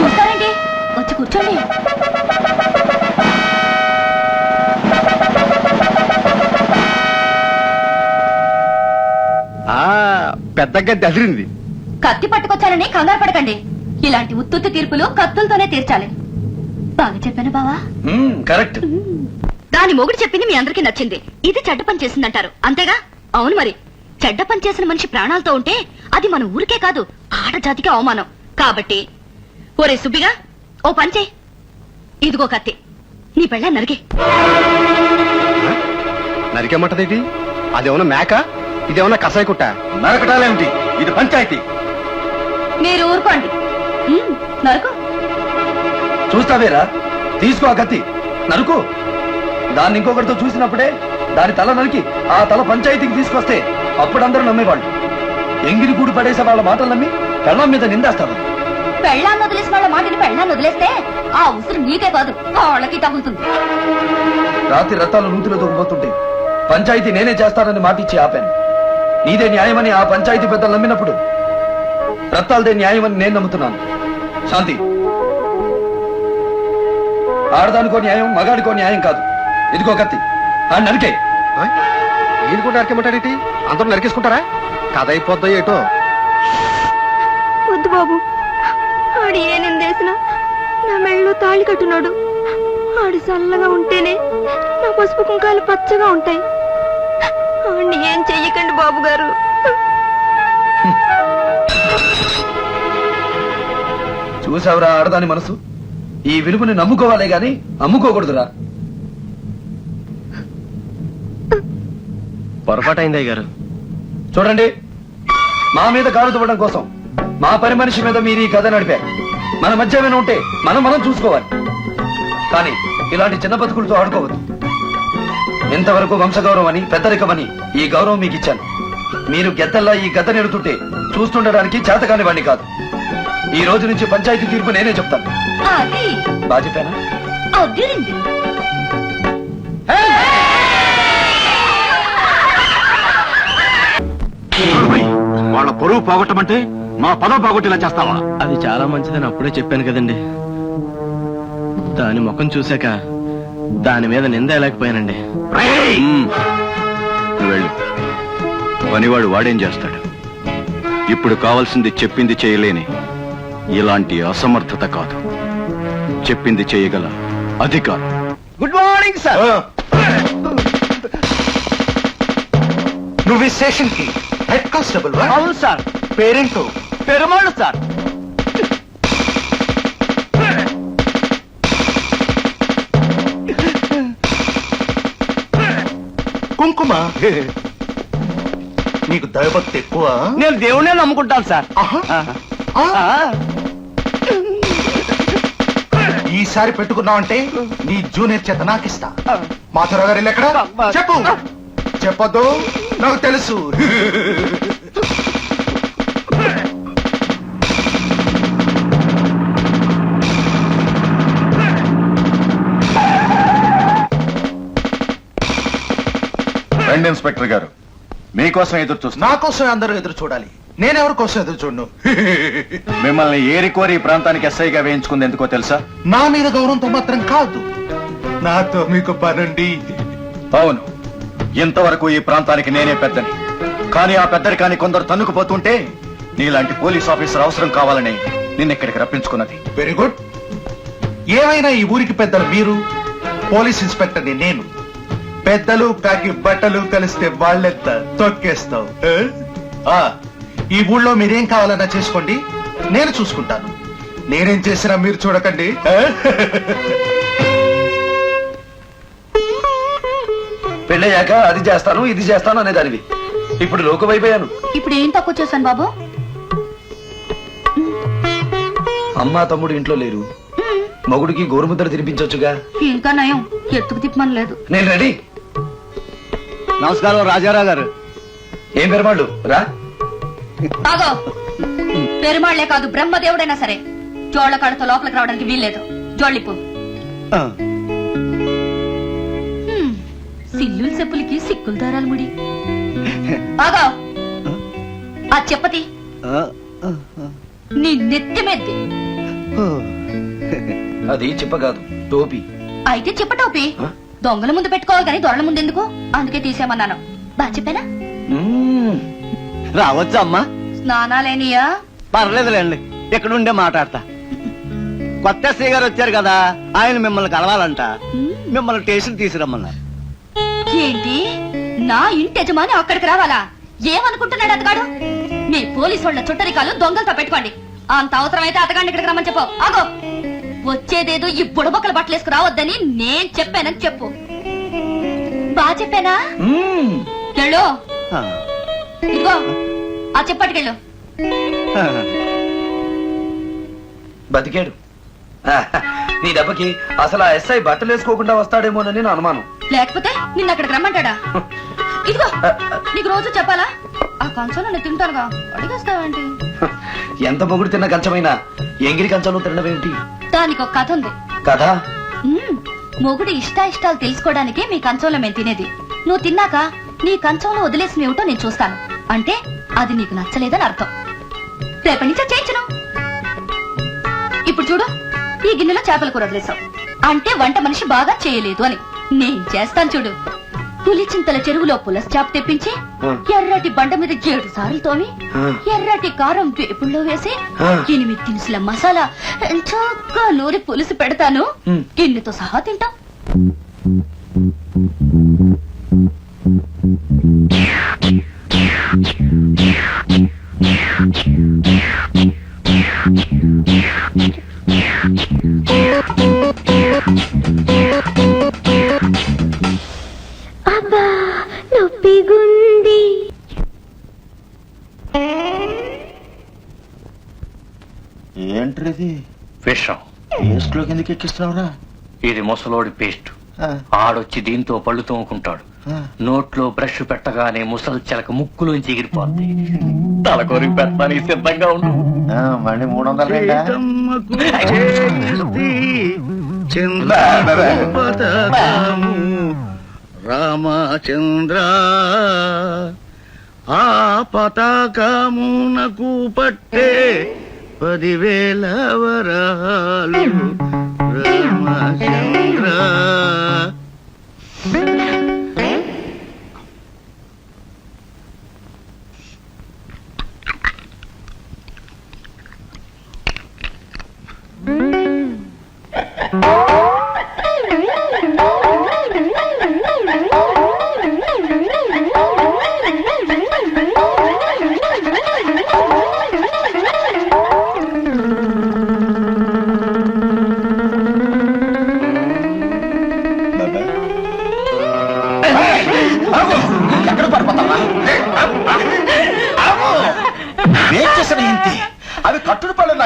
చూస్తారండి. వచ్చి కూర్చోండి. పెద్ద గడ్డి అదిరింది. కత్తి పట్టుకొచ్చానని కంగారు పడకండి. ఇలాంటి ఉత్తుత్తి తీర్పులు కత్తులతోనే తీర్చాలి. బాగా చెప్పాను బావా. కరెక్ట్. దాని మొగుడు చెప్పింది మీ అందరికీ నచ్చింది. ఇది చెడ్డ పని చేసిందంటారు, అంతేగా? అవును, మరి చెడ్డ పని చేసిన మనిషి ప్రాణాలతో ఉంటే అది మన ఊరికే కాదు, ఆడజాతికి అవమానం. కాబట్టి ఒరే సుబ్బిగా, ఓ పని చేయి. ఇదిగో కత్తి, నీ పెళ్ళ నరికే. నరికేమంటదేంటి? అదేమన్నా మేక, ఇదేమన్నా కసాయి కుట్ట? నరకటాలేమిటి? ఇది పంచాయతీ. మీరు ఊరుకోండి. నరకు. చూస్తావేరా, తీసుకో ఆ కత్తి, నరుకు. దాన్ని ఇంకొకరితో చూసినప్పుడే దాని తల నరికి ఆ తల పంచాయతీకి తీసుకొస్తే అప్పుడు అందరూ నమ్మేవాళ్ళు. ఎంగిరి గూడు పడేసే వాళ్ళ మాటలు నమ్మి పెళ్ళాం మీద నిందేస్తారు. పెళ్ళాన్ని వదిలేసిన వాళ్ళ మాటని పెళ్ళాన్ని వదిలేస్తే ఆ ఉసురు నీకే కాదు, వాళ్ళకి తగులుతుంది. రాత్రి రత్తాలు నూతిలో దూకపోతుంటే పంచాయతీ నేనే చేస్తానని మాటిచ్చి ఆపాను. నీదే న్యాయమని ఆ పంచాయతీ పెద్దలు నమ్మినప్పుడు రత్తాలదే న్యాయమని నేను నమ్ముతున్నాను. శాంతి, ఆడదానికో న్యాయం, మగాడికో న్యాయం కాదు. ఇదిగో కత్తి, ఆ నరికే. ఈయన కూడా నరికేమంటారేంటి? అందరూ నరికేసుకుంటారా? కథ అయిపోద్దో ఏటో. వద్దు బాబు, ఆడు ఏ నిందేసినా నా మెళ్ళలో తాళి కట్టున్నాడు. ఆడు చల్లగా ఉంటేనే నా పసుపు కుంకాలు పచ్చగా ఉంటాయి. ఆడిని ఏం చెయ్యకండి బాబు గారు. చూసావురా ఆడదాని మనసు? ఈ విలువని నమ్ముకోవాలే గాని అమ్ముకోకూడదురా. పొరపాటైందయ్య గారు. చూడండి, మా మీద కాలు తువ్వడం కోసం మా పని మనిషి మీద మీరు ఈ కథ నడిపారు. మన మధ్య ఏమైనా ఉంటే మనం చూసుకోవాలి, కానీ ఇలాంటి చిన్న బతుకులతో ఆడుకోవద్దు. ఇంతవరకు వంశగౌరవం అని, పెద్దరికమని ఈ గౌరవం మీకు ఇచ్చాను. మీరు గెద్దల్లా ఈ గద్ద నెడుతుంటే చూస్తుండడానికి చేతకాని వాడిని కాదు. ఈ రోజు నుంచి పంచాయతీ తీర్పు నేనే చెప్తాను. బాగా చెప్పానా? వాళ్ళ పొరుగు పోగొట్టమంటే మా పదవి పోగొట్టేలా చేస్తావా? అది చాలా మంచిదని అప్పుడే చెప్పాను కదండి. దాని ముఖం చూశాక దాని మీద నింద లేకపోయానండి. వెళ్ళు, పనివాడు వాడేం చేస్తాడు? ఇప్పుడు కావాల్సింది చెప్పింది చేయలేని ఇలాంటి అసమర్థత కాదు, చెప్పింది చేయగల అధికారం. Good morning sir. నువ్వు ఈ స్టేషన్ కి హెడ్ కానిస్టేబుల్? అవును సార్. పేరేంటో? పెరుమాళ్ళు సార్. కుంకుమ. నీకు దైవభక్తి ఎక్కువ. నేను దేవుణ్ణే నమ్ముకుంటాను సార్. ఈసారి పెట్టుకున్నావంటే నీ జూనియర్ చేత నాకిస్తా. మాధురావు గారు ఎక్కడ? చెప్పు. చెప్పొద్దు, నాకు తెలుసు. రండి ఇన్స్పెక్టర్ గారు, మీకోసం ఎదురు చూస్తున్నా. నా కోసం అందరూ ఎదురు చూడాలి, నేనెవరి కోసం ఎదురు చూడను. మిమ్మల్ని ఏరికోరి ఈ ప్రాంతానికి ఎస్ఐగా వేయించుకుంది ఎందుకో తెలుసా? నా మీద గౌరవంతో మాత్రం కాదు, నాతో మీకు పనుండి. అవును, ఇంతవరకు ఈ ప్రాంతానికి నేనే పెద్దని. కానీ ఆ పెద్దరికాన్ని కొందరు తన్నుకుపోతుంటే నీలాంటి పోలీస్ ఆఫీసర్ అవసరం కావాలని నిన్నిక్కడికి రప్పించుకున్నది. Very good. ఏమైనా ఈ ఊరికి పెద్దలు మీరు, పోలీస్ ఇన్స్పెక్టర్ని నేను. పెద్దలు కాకి బట్టలు కలిస్తే వాళ్ళెంత తొక్కేస్తావు. ఈ ఊళ్ళో మీరేం కావాలన్నా చేసుకోండి, నేను చూసుకుంటాను. నేనేం చేసినా మీరు చూడకండి. పెళ్ళయ్యాక అది చేస్తాను ఇది చేస్తాను అనేదానివి, ఇప్పుడు లోకమైపోయాను. ఇప్పుడు ఏం తక్కువ చేశాను బాబు? అమ్మా తమ్ముడు ఇంట్లో లేరు, మగుడికి గోరుముద్దలు తినిపించొచ్చుగా. ఇంకా నయం, ఎత్తుకు తిప్పమని లేదు. నేను రెడీ. నమస్కారం రాజారావు గారు. ఏం పెరమాళ్ళు రా. ఆగో, పెరుమాళ్లే కాదు బ్రహ్మదేవుడైనా సరే జోళ్ల కాడతో లోపలికి రావడానికి వీల్లేదు. జోళ్ళిప్పు. సిల్లుల చెప్పులకి సిక్కులు దారాలు ముడి. ఆగో, ఆ చెప్పతి నీ నెత్తి మెద్ది. అది చెప్ప కాదు, టోపీ. అయితే చెప్ప టోపీ. దొంగల ముందు పెట్టుకోవాలి కానీ దొరల ముందు ఎందుకు? అందుకే తీసేయమన్నాను. బాగా చెప్పానా? రావచ్చా అమ్మా? స్నానాలేనియా? పర్లేదులేండి, ఎక్కడుండే మాట్లాడతా. కొత్త ఎస్ఐ గారు వచ్చారు కదా, ఆయన మిమ్మల్ని కలవాలంట. మిమ్మల్ని స్టేషన్ తీసుకురమ్మన్నారు. ఏంటి, నా ఇంటి యజమాని అక్కడికి రావాలా? ఏమనుకుంటున్నాడు అతగాడు? మీ పోలీసు వాళ్ళ చుట్టరికాలు దొంగలతో పెట్టుకోండి. అంత అవసరం అయితే అతగాడిని ఇక్కడికి రమ్మని చెప్పు. ఆగో, వచ్చేదేదో ఈ బుడబొక్కల బట్టలు వేసుకు రావద్దని నేను చెప్పానని చెప్పు. బాగా చెప్పానా? వెళ్ళు. ఇదిగో ఆ చెప్పట్టుకెళ్ళు. బతికాడు. నీ దెబ్బకి అసలు ఆ ఎస్ఐ బట్టలు వేసుకోకుండా వస్తాడేమోనని నా అనుమానం. లేకపోతే నిన్న అక్కడికి రమ్మంటాడా? ఇదిగో నీకు రోజు చెప్పాలా? ఆ కంచంలో నేను తింటానుగా, అడిగేస్తావేంటి? ఎంత మొగుడు తిన్న కంచమైనా ఎంగిరి కంచంలో తినడం ఏమిటి? దానికి ఒక కథ ఉంది. కథ? మొగుడు ఇష్టాలు తెలుసుకోవడానికి మీ కంచంలో మేము తినేది. నువ్వు తిన్నాక నీ కంచంలో వదిలేసిన ఏమిటో నేను చూస్తాను. అంటే అది నీకు నచ్చలేదని అర్థం. రేపటి నుంచే చేయించను. ఇప్పుడు చూడు, ఈ గిన్నెలో చేపల కూర వదిలేసావు అంటే వంట మనిషి బాగా చేయలేదు అని. నేను చేస్తాను చూడు. పులిచింతల చెరువులో పులస చేప తెప్పించి ఎర్రటి బండ మీద 7 సార్లు తోమి ఎర్రటి కారం వేపుల్లో వేసి 8 దినుసుల మసాలా చక్కగా నూరి పులుసు పెడతాను. గిన్నెతో సహా తింటాం. అబ్బా నొప్పిగుంది. ఏంట్రిది? విషం. పేస్ట్ లోకి ఎందుకు ఎక్కిస్తున్నావురా? ఇది ముసలోడి పేస్ట్. ఆడొచ్చి దీంతో పళ్ళు తోముకుంటాడు. నోట్లో బ్రష్ పెట్టగానే ముసలి చిలక ముక్కులోంచి ఎగిరిపోద్ది. తలకొరికి పెట్టడానికి సిద్ధంగా ఉండు. మళ్ళీ 300 రామచంద్ర ఆ పతాకమునకు పట్టే 10,000 వరాలు. రామచంద్ర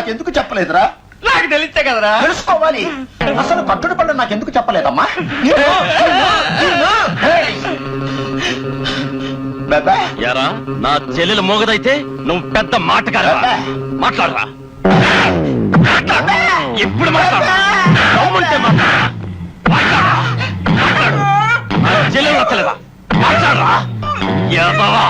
నాకెందుకు చెప్పలేదురా? నాకు తెలిసే కదరా. తెలుసుకోవాలి. అసలు కట్టుడు పనులు నాకెందుకు చెప్పలేదమ్మా? బాబా యారా నా చెల్లెలు మోగదైతే నువ్వు పెద్ద మాటగారా? మాట్లాడరా, ఇప్పుడు మాట్లాడరా, దమ్ముంటే మాట్లాడరా, మాట్లాడు. నా చెల్లెలు నచ్చలేదా? మాట్లాడరా యాదవా.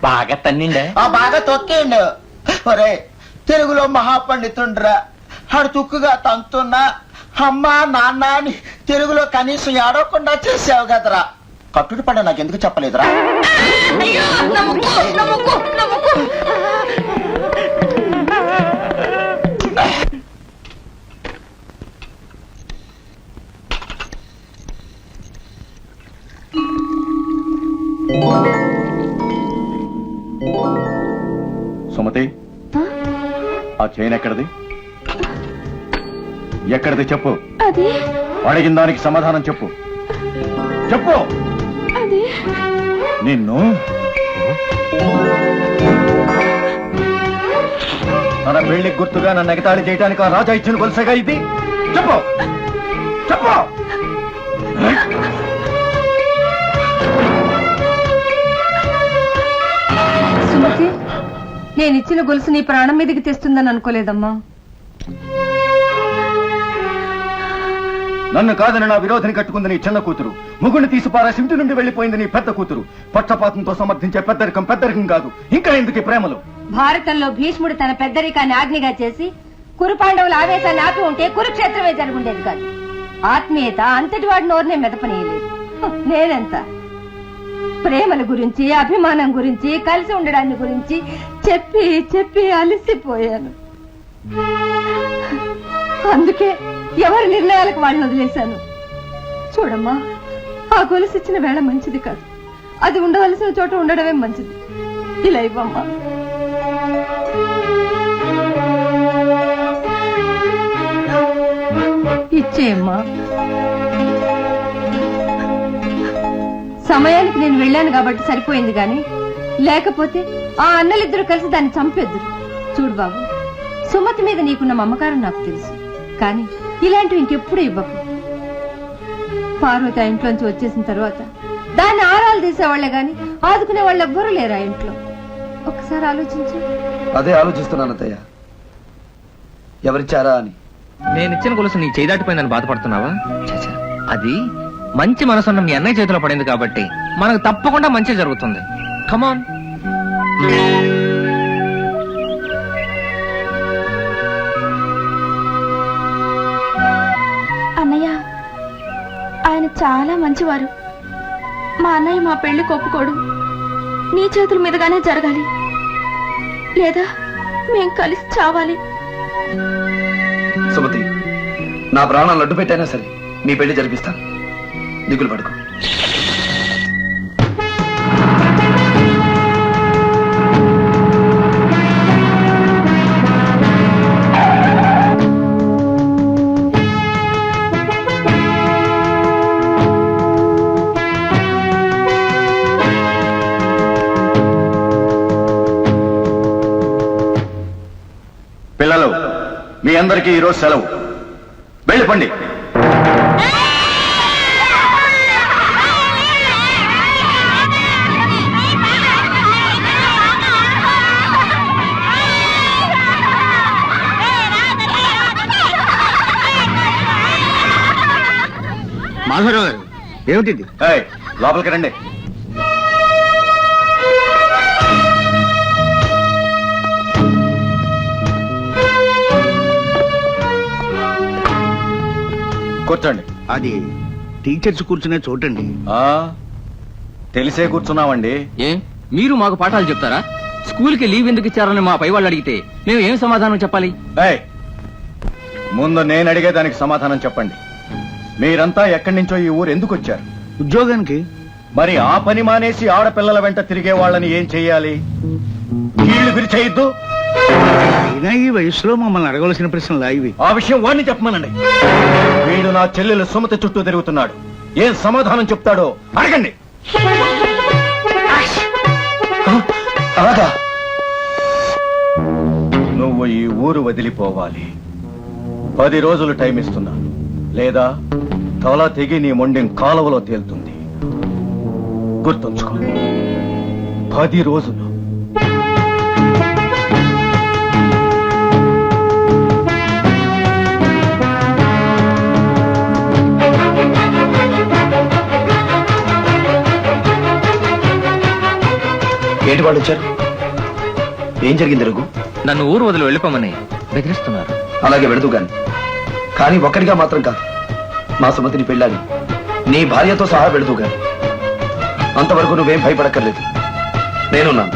బాగా తన్నిండే. బాగా తొక్కేయండు. ఒరే తెలుగులో మహాపండితుండ్రా, ఆడు తుక్కుగా తంతున్నా అమ్మా నాన్న అని తెలుగులో కనీసం ఏడవకుండా చేసావు కదరా. కట్టుడు పడ నాకెందుకు చెప్పలేదురా? సుమతి, ఆ చైన్ ఎక్కడిది? ఎక్కడిది చెప్పు. అది అడిగిన దానికి సమాధానం చెప్పు. చెప్పు. అది నిన్ను తన పెళ్లికి గుర్తుగా నన్ను ఎగతాళి చేయడానికి ఆ రాజా ఇచ్చిన గొలుసేగా ఇది? చెప్పు చెప్పు. సుమతి, నేనిచ్చిన గొలుసు నీ ప్రాణం మీదకి తెస్తుందని అనుకోలేదమ్మా. నన్ను కాదని నా విరోధిని కట్టుకుంది నీ చిన్న కూతురు. ముగుడిని తీసి పారేసి ఇంటి నుండి వెళ్లిపోయింది నీ పెద్ద కూతురు. పక్షపాతంతో సమర్థించే పెద్దరికం కాదు. ఇంకా ఎందుకు ఈ ప్రేమలు? భారతంలో భీష్ముడు తన పెద్దరికాన్ని ఆజ్ఞగా చేసి కురుపాండవుల ఆవేశాన్ని ఆపి ఉంటే కురుక్షేత్రమే జరుగుండేది కాదు. ఆత్మీయత అంతటి వాడి నోరునే మెదపనీయలేదు. నేనెంత ప్రేమల గురించి, అభిమానం గురించి, కలిసి ఉండడాన్ని గురించి చెప్పి చెప్పి అలసిపోయాను. అందుకే ఎవరి నిర్ణయాలకు వాళ్ళని వదిలేశాను. చూడమ్మా, ఆ గొలుసు ఇచ్చిన వేళ మంచిది కాదు. అది ఉండవలసిన చోట ఉండడమే మంచిది. ఇలా ఇవ్వమ్మా. ఇచ్చేయమ్మా. సమయానికి నేను వెళ్ళాను కాబట్టి సరిపోయింది గాని లేకపోతే ఆ అన్నలిద్దరూ కలిసి దాన్ని చంపేద్దురు. చూడు బాబు, సుమతి మీద నీకున్న మమకారం నాకు తెలుసు, కానీ ఇలాంటివి ఇంకెప్పుడు ఇవ్వకు. పార్వతి ఆ ఇంట్లోంచి వచ్చేసిన తర్వాత దాన్ని ఆరాలు తీసేవాళ్లే గాని ఆదుకునే వాళ్ళు ఎవ్వరూ లేరు ఆ ఇంట్లో. ఒక్కసారి ఆలోచించు. అదే ఆలోచిస్తున్నాను అత్తయ్య, ఎవరిచ్చారా అని. నేనిచ్చిన గొలుసు నీ చేయి దాటిపోయిందని బాధపడుతున్నావా? అది మంచి మనసున్న మీ అన్నయ్య చేతిలో పడింది కాబట్టి మనకు తప్పకుండా మంచి జరుగుతుంది. కమాన్. అన్నయ్య, ఆయన చాలా మంచివారు. మా అన్నయ్య మా పెళ్లి ఒప్పుకోడు. నీ చేతుల మీదుగానే జరగాలి, లేదా మేం కలిసి చావాలి. సుమతి, నా ప్రాణాలు అడ్డు పెట్టైనా సరే మీ పెళ్లి జరిపిస్తాను. దిగులు పడుకో. పిల్లలు, మీ అందరికీ ఈరోజు సెలవు. వెళ్ళిపోండి. మాధవరావు గారు, ఏమిటిది? లోపలికి రండి. కూర్చోండి. అది టీచర్స్ కూర్చునే చోటండి. తెలిసే కూర్చున్నామండి. ఏ మీరు మాకు పాఠాలు చెప్తారా? స్కూల్కి లీవ్ ఎందుకు ఇచ్చారని మా పై వాళ్ళు అడిగితే మేము ఏం సమాధానం చెప్పాలి? ముందు నేను అడిగే దానికి సమాధానం చెప్పండి. మీరంతా ఎక్కడి నుంచో ఈ ఊరు ఎందుకు వచ్చారు? ఉద్యోగానికి. మరి ఆ పని మానేసి ఆడపిల్లల వెంట తిరిగే వాళ్ళని ఏం చెయ్యాలి? కీళ్లు విరిచేయద్దు. అయినా ఈ వయసులో మమ్మల్ని అడగవలసిన ప్రశ్నలు ఇవి. ఆ విషయం వాడిని చెప్పమనండి. వీడు నా చెల్లెలు సుమతి చుట్టూ తిరుగుతున్నాడు. ఏం సమాధానం చెప్తాడో అడగండి. అలాగా? నువ్వు ఈ ఊరు వదిలిపోవాలి. 10 రోజులు టైం ఇస్తున్నాను, లేదా తల తెగి నీ మొండెం కాలువలో తేలుతుంది. గుర్తుంచుకో, 10 రోజులు. ఏంటి వాళ్ళు వచ్చారు? ఏం జరిగింది రఘు? నన్ను ఊరు వదిలి వెళ్ళిపోమని బెదిరిస్తున్నారు. అలాగే వెళదు గాని, కానీ ఒక్కడిగా మాత్రం కాదు. మా సుమతిని పెళ్ళాలి, నీ భార్యతో సహా వెళదు గాని. అంతవరకు నువ్వేం భయపడక్కర్లేదు, నేనున్నాను.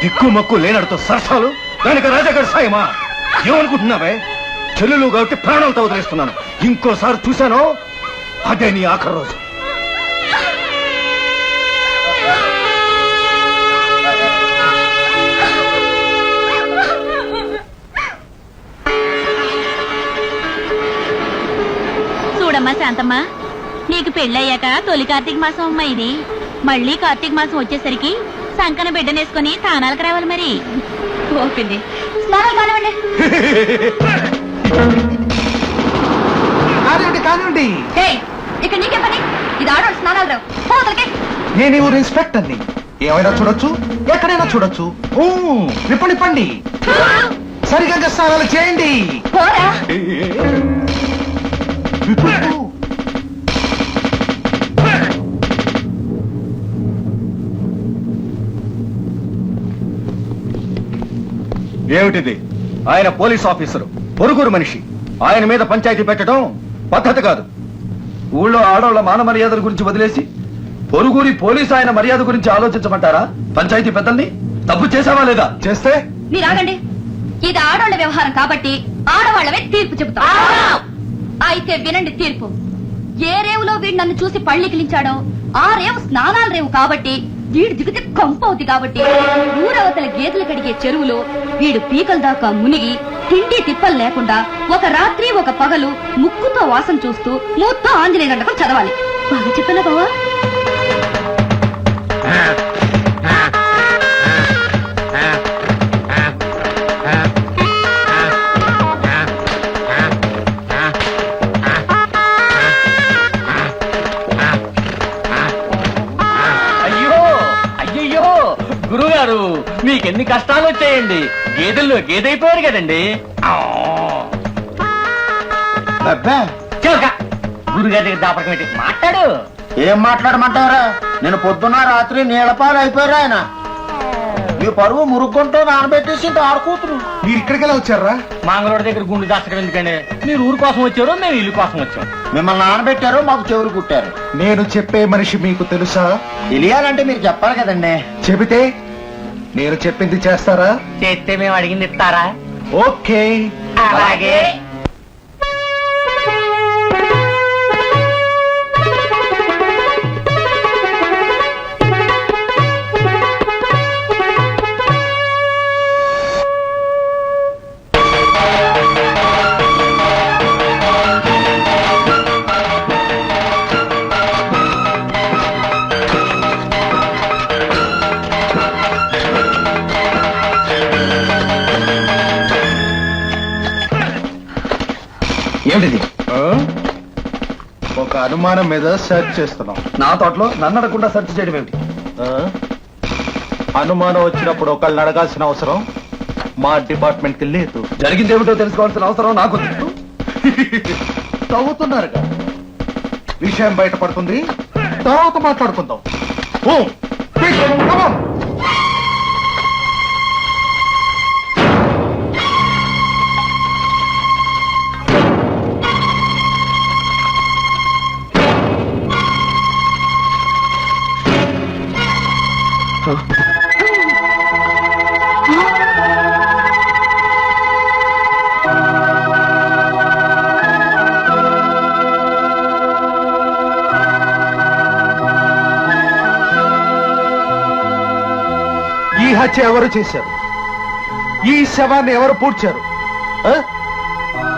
దిక్కు మక్కు లేనడుతో సరసాలు, దానికి రాజాగారి సాయమా? ఏమనుకుంటున్నావే? చెల్లెలు కాబట్టి ప్రాణాలతో వదిలేస్తున్నాను. ఇంకోసారి చూశానో అదే నీ ఆఖరి రోజు. చూడమ్మా శాంతమ్మా, నీకు పెళ్ళయ్యాక తొలి కార్తీక మాసం అమ్మా ఇది. మళ్ళీ కార్తీక మాసం వచ్చేసరికి సంకన బిడ్డనేసుకుని తానాలకు రావాలి. మరి ఓపింది స్నానాలు కానివ్వండి. కానివ్వండి. ఇక్కడ నీకే పని? ఇది ఆడవాడు స్నానాలు రావు. పోతలకే. నేను ఈ ఊరు ఇన్స్పెక్టర్ని. ఏమైనా చూడొచ్చు, ఎక్కడైనా చూడొచ్చు. నిప్పండి సరిగ్గా స్నానాలు చేయండి. పోరా. ఏమిటిది? ఆయన పోలీస్ ఆఫీసరు, పొరుగురు మనిషి. ఆయన మీద పంచాయతీ పెట్టడం పద్ధతి కాదు. ఊళ్ళో ఆడవాళ్ళ మాన మర్యాదల గురించి వదిలేసి పొరుగురి పోలీసు ఆయన మర్యాద గురించి ఆలోచించమంటారా? పంచాయతీ పెద్దల్ని తప్పు చేసావా లేదా? చేస్తే మీరు ఆగండి. ఇది ఆడవాళ్ల వ్యవహారం కాబట్టి ఆడవాళ్లవే తీర్పు చెబుతాం. అయితే వినండి తీర్పు. ఏ రేవులో వీడు నన్ను చూసి పళ్ళికిలించాడో ఆ రేవు స్నానాల రేవు కాబట్టి వీడు దిగితే కంపవుద్ది కాబట్టి ఊరవతల గేదెలు కడిగే చెరువులో వీడు పీకల దాకా మునిగి తిండి తిప్పలు లేకుండా ఒక రాత్రి ఒక పగలు ముక్కుతో వాసన చూస్తూ మూత్తో ఆంజనేయ దండకం చదవాలి. బాగా చెప్పానా బావా? గురుగారు, మీకెన్ని కష్టాలు వచ్చాయండి. గేదెల్లో గేదైపోయారు కదండి. గురుగారి దగ్గర దాపకం పెట్టి మాట్లాడు. ఏం మాట్లాడమంటారా? నేను పొద్దున్న రాత్రి నీళ్ళపాలు అయిపోయారు. ఆయన మీ పరువు మురుగుంటూ నానబెట్టేసి ఆడుకూతురు. మీరు ఇక్కడికెలా వచ్చారా? మంగళూరు దగ్గర గుండు దాచడం ఎందుకండి? మీరు ఊరు కోసం వచ్చారు, మేము ఇల్లు కోసం వచ్చాం. మిమ్మల్ని నానబెట్టారు, మాకు చెవులు కుట్టారు. నేను చెప్పే మనిషి మీకు తెలుసా? తెలియాలంటే మీరు చెప్పాలి కదండి. చెబితే నేను చెప్పింది చేస్తారా? చేస్తే మేము అడిగింది ఇస్తారా? ఓకే, అలాగే. ఏమిటిది? ఒక అనుమానం మీద సెర్చ్ చేస్తున్నాం. నా తోటలో నన్ను అడగకుండా సెర్చ్ చేయడం ఏమిటి? అనుమానం వచ్చినప్పుడు ఒకళ్ళని అడగాల్సిన అవసరం మా డిపార్ట్మెంట్ కి లేదు. జరిగిందేమిటో తెలుసుకోవాల్సిన అవసరం నాకు. తవ్వుతున్నారుగా, విషయం బయటపడుతుంది, తర్వాత మాట్లాడుకుందాం. హత్య ఎవరు చేశారు? ఈ శవాన్ని ఎవరు పూడ్చారు?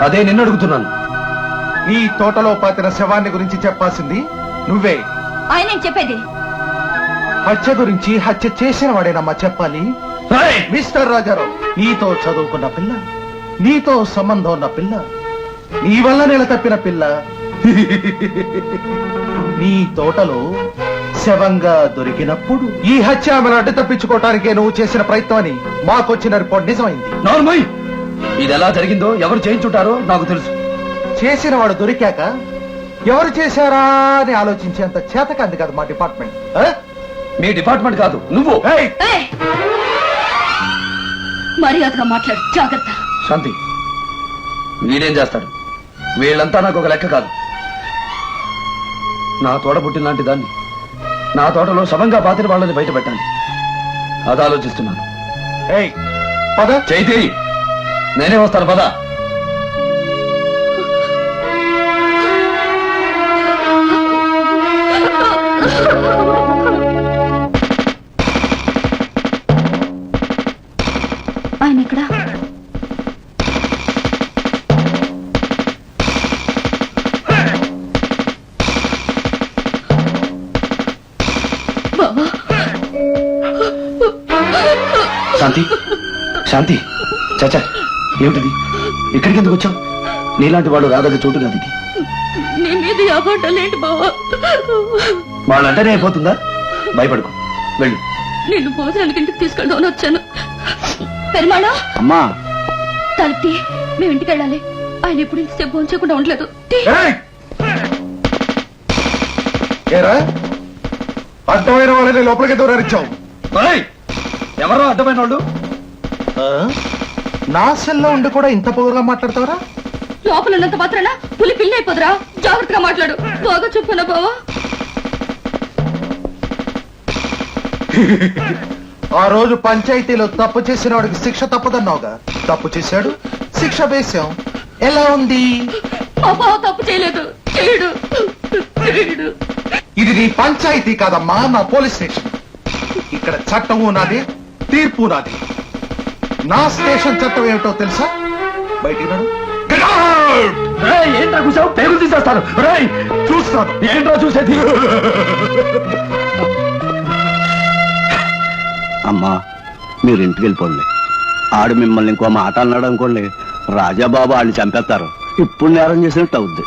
అదే నిన్ను అడుగుతున్నాను. ఈ తోటలో పాతిన శవాన్ని గురించి చెప్పాల్సింది నువ్వే. ఆయన చెప్పేది హత్య గురించి హత్య చేసిన వాడేనమ్మా చెప్పాలి. మిస్టర్ రాజారావు, నీతో చదువుకున్న పిల్ల, నీతో సంబంధం ఉన్న పిల్ల, నీ వల్ల నెల తప్పిన పిల్ల నీ తోటలో శవంగా దొరికినప్పుడు ఈ హత్య ఆమెను అడ్డు తప్పించుకోవటానికే నువ్వు చేసిన ప్రయత్నం అని మాకొచ్చిన రిపోర్ట్ నిజమైంది. నార్మల్, ఇది ఎలా జరిగిందో ఎవరు చేయించుంటారో నాకు తెలుసు. చేసిన వాడు దొరికాక ఎవరు చేశారా అని ఆలోచించేంత చేతకంది కదా మా డిపార్ట్మెంట్. మీ డిపార్ట్మెంట్ కాదు, నువ్వు. మర్యాదగా మాట్లాడు, జాగ్రత్త. శాంతి, వీడేం చేస్తాడు? వీళ్ళంతా నాకు ఒక లెక్క కాదు. నా తోడ పుట్టిన లాంటి దాన్ని నా తోటలో శవంగా పాతిన వాళ్ళని బయట పెట్టాలి. అది ఆలోచిస్తున్నాను. పద చైతి, నేనే వస్తాను, పద. ఆయన ఇక్కడ శాంతి, శాంతి, చచ్చా, ఏమిటిది? ఇక్కడికి ఎందుకు వచ్చావు? నీలాంటి వాడు రాదగ్గ చోటు కాదు ఇది. నీ మీద యాభాటలేంటి బావా? వాళ్ళంటేనే అయిపోతుందా? భయపడుకో, వెళ్ళు. నిన్ను భోజనానికి ఇంటికి తీసుకెళ్దామని వచ్చాను. పెరుమాళా, అమ్మా, తలుపుతి, మేము ఇంటికి వెళ్ళాలి. ఆయన ఎప్పుడు ఇంతసేపు భోంచకుండా ఉండలేదు. ఏరా, అడ్డమైన వాళ్ళని లోపలికి దూరారిచ్చావు. ఎవరో అడ్డమైన వాళ్ళు? నా సెల్లో ఉండి కూడా ఇంత పొగరుగా మాట్లాడతావరా? లోపల ఉన్నంత మాత్రాన పులి పిల్లి అయిపోదురా. జాగ్రత్తగా మాట్లాడు. బాగా చెప్పానా బావా? ఆ రోజు పంచాయతీలో తప్పు చేసిన వాడికి శిక్ష తప్పదన్నావుగా. తప్పు చేశాడు, శిక్ష వేశాం. ఎలా ఉంది? మా బావ తప్పు చేయలేదు, చేయడు. ఇది నీ పంచాయతీ కాదమ్మా, నా పోలీస్ స్టేషన్. ఇక్కడ చట్టము నాది, తీర్పు నాది. నా స్టేషన్ చట్టం ఏమిటో తెలుసా? బయటికి నడు. ఏంట్రా కూర్చోవు? పేగులు తీసేస్తాను. చూస్తాను. ఏంట్రా చూసేది? అమ్మా, మీరు ఇంటికి వెళ్ళిపోండి. ఆడు మిమ్మల్ని ఇంకో మాట అన్నాడు అనుకోండి, రాజాబాబు ఆడిని చంపేస్తారు. ఇప్పుడు నేరం చేసినట్టు అవుద్ది.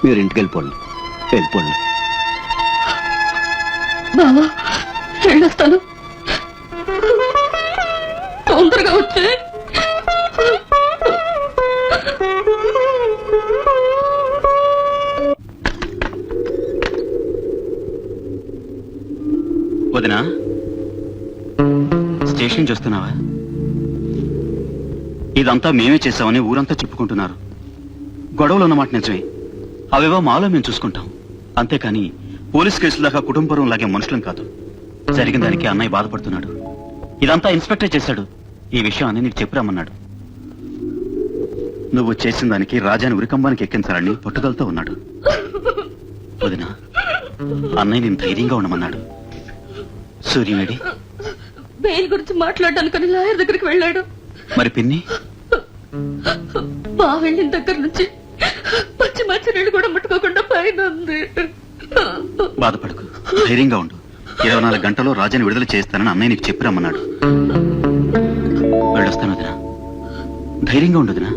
మీరు ఇంటికి వెళ్ళిపోండి, వెళ్ళిపోండి. బావా, వెళ్ళొస్తాను. తొందరగా వచ్చే. వదినా, స్టేషన్ చూస్తున్నావా? ఇదంతా మేమే చేశామని ఊరంతా చెప్పుకుంటున్నారు. గొడవలు ఉన్నమాట నిజమే. అవేవో మాలో మేము చూసుకుంటాం. అంతేకాని పోలీస్ కేసుల దాకా కుటుంబం లాగే మనుషులం కాదు. జరిగిన దానికి అన్నయ్య బాధపడుతున్నాడు. ఇదంతా ఇన్స్పెక్టర్ చేశాడు. ఈ విషయం అన్నీ నీకు చెప్పిరమ్మన్నాడు. నువ్వు చేసిన దానికి రాజాని ఉరికంబానికి ఎక్కించాలని పట్టుదలతో ఉన్నాడు. వదినా, అన్నయ్య నేను ధైర్యంగా ఉండమన్నాడు. సూర్యుడి బెయిల్ గురించి మాట్లాడడానికని లాయర్ దగ్గరికి వెళ్ళాడు. మరి పిన్ని? బా వెళ్ళిన దగ్గర నుంచి పచ్చి నీళ్ళు కూడా ముట్టుకోకుండా పైన ఉంది. బాధపడకు, ధైర్యంగా ఉండు. 24 గంటల్లో రాజాని విడుదల చేస్తానని అన్నయ్య నీకు చెప్పిరమ్మన్నాడు. వెళ్ళొస్తాను వదినా, ధైర్యంగా ఉండు వదినా.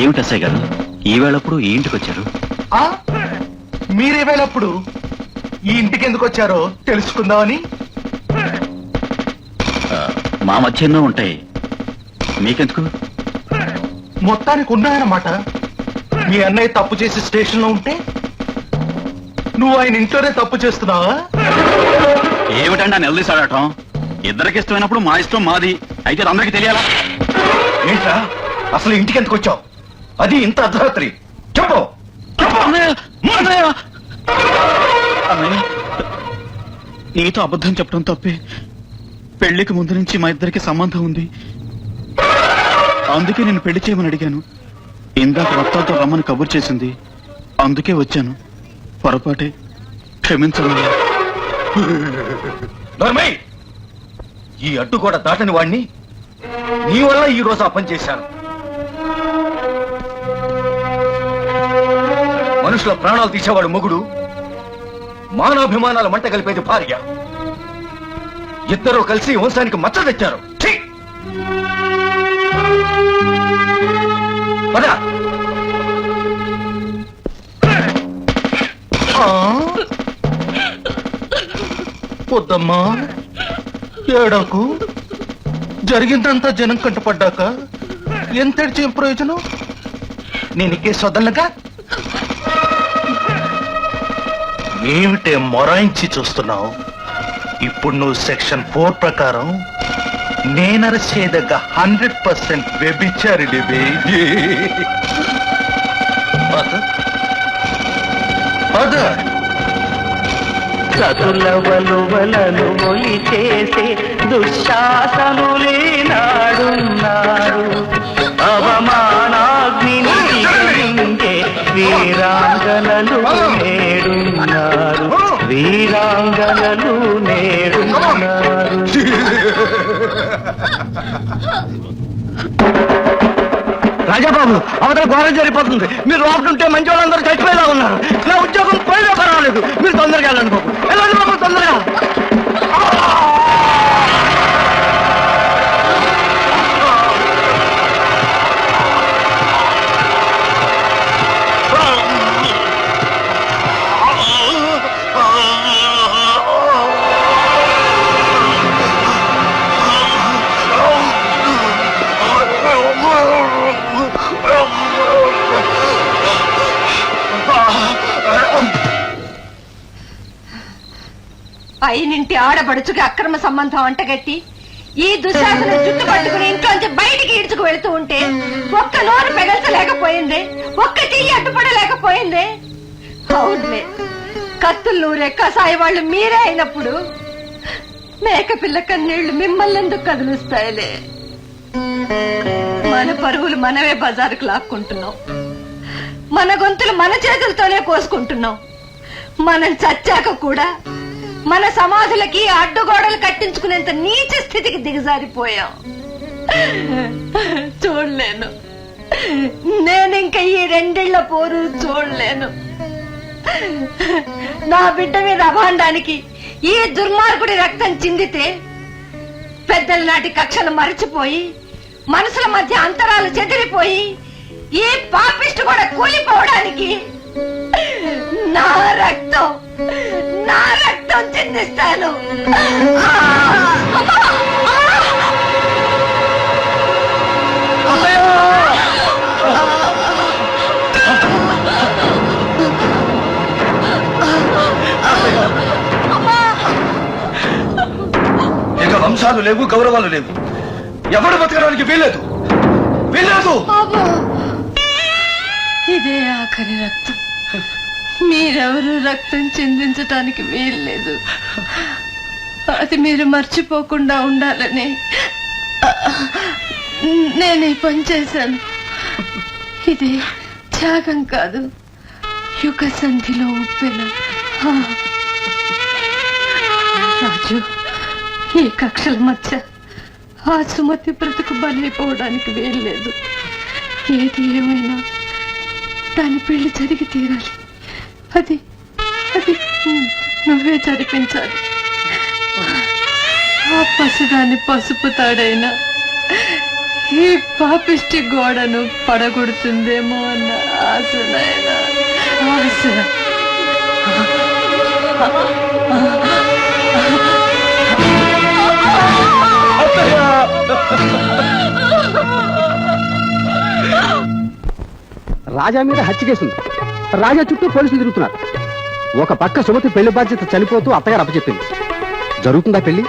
ఏమిటి అసయ్య గారు, ఈ వేళప్పుడు ఈ ఇంటికి వచ్చారు? మీరే వేళప్పుడు ఈ ఇంటికి ఎందుకు వచ్చారో తెలుసుకుందామని. మా మధ్య ఎన్నో ఉంటాయి, మీకెందుకు? మొత్తానికి ఉన్నాయన్నమాట. మీ అన్నయ్య తప్పు చేసి స్టేషన్ లో ఉంటే నువ్వు ఆయన ఇంట్లోనే తప్పు చేస్తున్నావా? ఏమిటండి నిలదీసాడటం? ఇద్దరికి ఇష్టమైనప్పుడు మా ఇష్టం మాది అయితే అందరికి తెలియాలా? ఏంట్రా అసలు ఇంటికి ఎందుకు వచ్చావు? అది ఇంత అర్ధరాత్రి. చెప్పు చెప్పు. నీతో అబద్ధం చెప్పడం తప్పే. పెళ్లికి ముందు నుంచి మా ఇద్దరికి సంబంధం ఉంది. అందుకే నేను పెళ్లి చేయమని అడిగాను. ఇందాక రక్తాలతో రమ్మని కబురు చేసింది, అందుకే వచ్చాను. పొరపాటే, క్షమించమని. నర్మయ్, ఈ అడ్డు కూడా దాటని వాణ్ణి నీ వల్ల ఈ రోజు ఆ పని చేశాను. మనుషుల ప్రాణాలు తీసేవాడు మొగుడు, మానాభిమానాల మంట కలిపేది భార్య. ఇద్దరూ కలిసి వంశానికి మచ్చ తెచ్చారు. ఛీ! పద. వద్దమ్మా, ఏడకు. జరిగిందంతా జనం కంటపడ్డాక ఎంత ఏం ప్రయోజనం? నేను ఈ కేసు వదలగా. ఏమిటే మొరాయించి చూస్తున్నావు? ఇప్పుడు నువ్వు సెక్షన్ 4 ప్రకారం నేనరచేదగ్గ 100% వ్యభిచారిడి. చతుల వలువలను ఒలి చేసే దుశ్శాసనులేనాడున్నారు. అవమానాగ్నిని దిగమింగే వీరాంగనలు నేడున్నారు. వీరాంగనలు నేడున్నారు. రాజాబాబు, అవతల ఘోరం జరిగిపోతుంది. మీరు లోపల ఉంటే మంచి వాళ్ళందరూ చచ్చిపోయేలా ఉన్నారు. నా ఉద్యోగం పోయినా పర్వాలేదు. మీరు తొందరగా వెళ్ళండి బాబు. వెళ్ళండి బాబు, తొందరగా. అయినింటి ఆడబడుచుకి అక్రమ సంబంధం అంటగట్టి ఈ దుశ్శాసన జుట్టు పట్టుకుని ఇంట్లోంచి బయటికి ఈడ్చుకు వెళుతూ ఉంటే ఒక్క నోరు పెగల్చలేకపోయింది, ఒక్క చెయ్యి అడ్డుపడలేకపోయింది. అవునులే, కత్తులు నూరే కసాయి వాళ్ళు మీరే అయినప్పుడు మేకపిల్ల కన్నీళ్లు మిమ్మల్ని ఎందుకు కదిలిస్తాయిలే. మన పరువులు మనమే బజారుకు లాక్కుంటున్నాం. మన గొంతులు మన చేతులతోనే కోసుకుంటున్నాం. మనం చచ్చాక కూడా మన సమాధులకి అడ్డుగోడలు కట్టించుకునేంత నీచ స్థితికి దిగజారిపోయాం. చూడలేను, నేనింక ఈ 2 ఏళ్ల పోరు చూడలేను. నా బిడ్డ మీద అభాండానికి ఈ దుర్మార్గుడి రక్తం చిందితే పెద్దల నాటి కక్షలు మరచిపోయి మనసుల మధ్య అంతరాలు చెదిరిపోయి ఈ పాపిష్టి కూడా కూలిపోవడానికి నా రక్తం చిందిస్తాను. ఇక వంశాలు లేవు, గౌరవాలు లేవు. ఎవడు బతకడానికి వీల్లేదు. ఇదే ఆఖరి రక్తం. మీరెవరు రక్తం చిందించటానికి వీల్లేదు. అది మీరు మర్చిపోకుండా ఉండాలని నేను ఈ పని చేశాను. ఇది త్యాగం కాదు, యుగ సంధిలో ఉప్పెన. రాజు, ఈ కక్షల మధ్య ఆ సుమతి బ్రతుకు బలైపోవడానికి వీల్లేదు. ఏది ఏమైనా దాని పెళ్లి జరిగి తీరాలి. అది అది నువ్వే జరిపించాలి. ఆ పసిదాన్ని పసుపు తాడైనా ఈ పాపిష్టి గోడను పడగొడుతుందేమో అన్న ఆశ, నాయనా, ఆశ. రాజా మీద హత్య కేసుంది. రాజా చుట్టూ పోలీసులు తిరుగుతున్నారు. ఒక పక్క సుమతి పెళ్లి బాధ్యత చనిపోతూ అత్తగారు అప్పచెప్పింది. జరుగుతుందా పెళ్లి?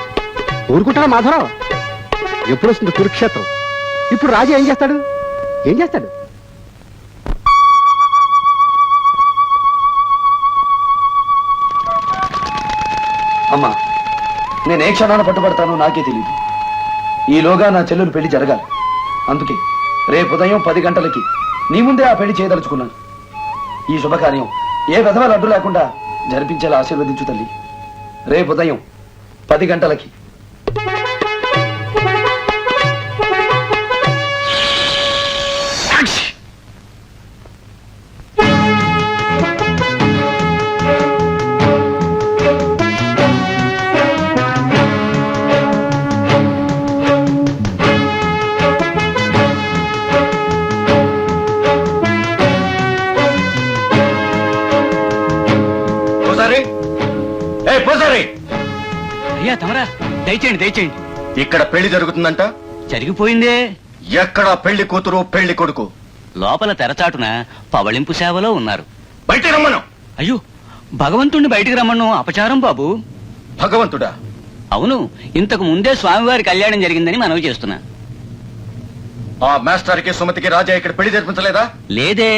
ఊరుకుంటారా మాధవరావు? ఎప్పుడు వస్తుంది కురుక్షేత్రం? ఇప్పుడు రాజా ఏం చేస్తాడు? ఏం చేస్తాడు? అమ్మా, నేను ఏ క్షణాన పట్టుబడతానో నాకే తెలియదు. ఈలోగా నా చెల్లెలు పెళ్లి జరగాలి. అందుకే రేపు ఉదయం 10 గంటలకి నీ ముందే ఆ పెళ్లి చేయదలుచుకున్నాను. ఈ శుభకార్యం ఏ విధమైన అడ్డు లేకుండా జరిపించేలా ఆశీర్వదించు తల్లి. రేపు ఉదయం 10 గంటలకి. అయ్యా తమరా, దయచేయండి దయచేయండి. ఇక్కడ పెళ్లి జరుగుతుందంట. జరిగిపోయిందే. ఎక్కడ పెళ్లి కూతురు పెళ్లి కొడుకు? లోపల తెరచాటున పవళింపు సేవలో ఉన్నారు. బయటికి రమ్మను. అయ్యో, భగవంతుణ్ణి బయటికి రమ్మను అపచారం బాబు. భగవంతుడా? అవును, ఇంతకు ముందే స్వామివారి కళ్యాణం జరిగిందని మనవి చేస్తున్నా. ఆ మాస్టర్ కి సుమతికి రాజా ఇక్కడ పెళ్లి జరిపించలేదా? లేదే,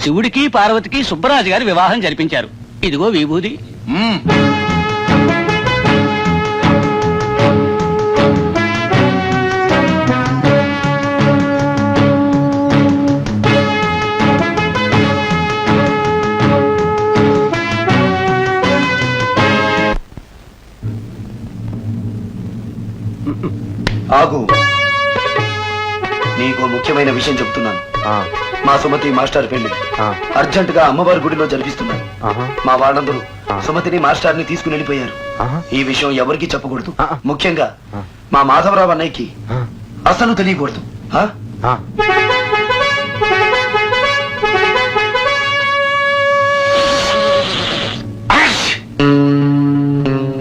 శివుడికి పార్వతికి సుబ్బరాజు గారి వివాహం జరిపించారు. ఇదిగో విభూది. ఆగు, నీకు ముఖ్యమైన విషయం చెప్తున్నాను. మా సుమతి మాస్టర్ పెళ్లి అర్జెంట్ గా అమ్మవారి గుడిలో జరిపిస్తున్నారు. మా వాళ్ళందరూ సుమతిని మాస్టర్ ని తీసుకుని వెళ్ళిపోయారు. ఈ విషయం ఎవరికి చెప్పకూడదు. ముఖ్యంగా మా మాధవరావు అన్నయ్యకి అసలు తెలియకూడదు.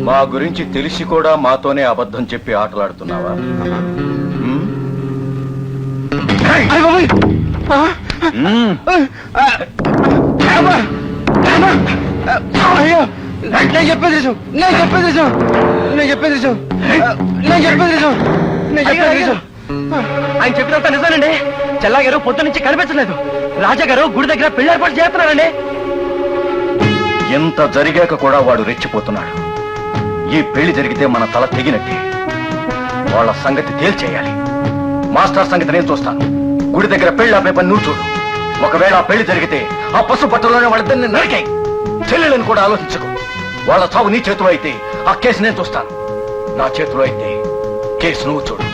మా గురించి తెలిసి కూడా మాతోనే అబద్ధం చెప్పి ఆటలాడుతున్నావా? నేను చెప్పేది ఆయన చెప్పినంత నిజానండి. చెల్లా గారు పొద్దు నుంచి కనిపించలేదు. రాజా గారు గుడి దగ్గర పెళ్లి ఏర్పాటు చేస్తున్నారండి. ఎంత జరిగాక కూడా వాడు రెచ్చిపోతున్నాడు. ఈ పెళ్లి జరిగితే మన తల తెగినట్టే. వాళ్ళ సంగతి తేల్చేయాలి. మాస్టర్ సంగతి నేను చూస్తాను. గుడి దగ్గర పెళ్లి ఆపే పని నువ్వు చూడు. ఒకవేళ ఆ పెళ్లి జరిగితే ఆ పసు పట్టులోనే వాళ్ళిద్దరిని నరికాయి. చెల్లెలను కూడా ఆలోచించకు. వాళ్ళ చావు నీ చేతిలో అయితే ఆ కేసు నేను చూస్తాను. నా చేతిలో అయితే కేసు నువ్వు చూడు.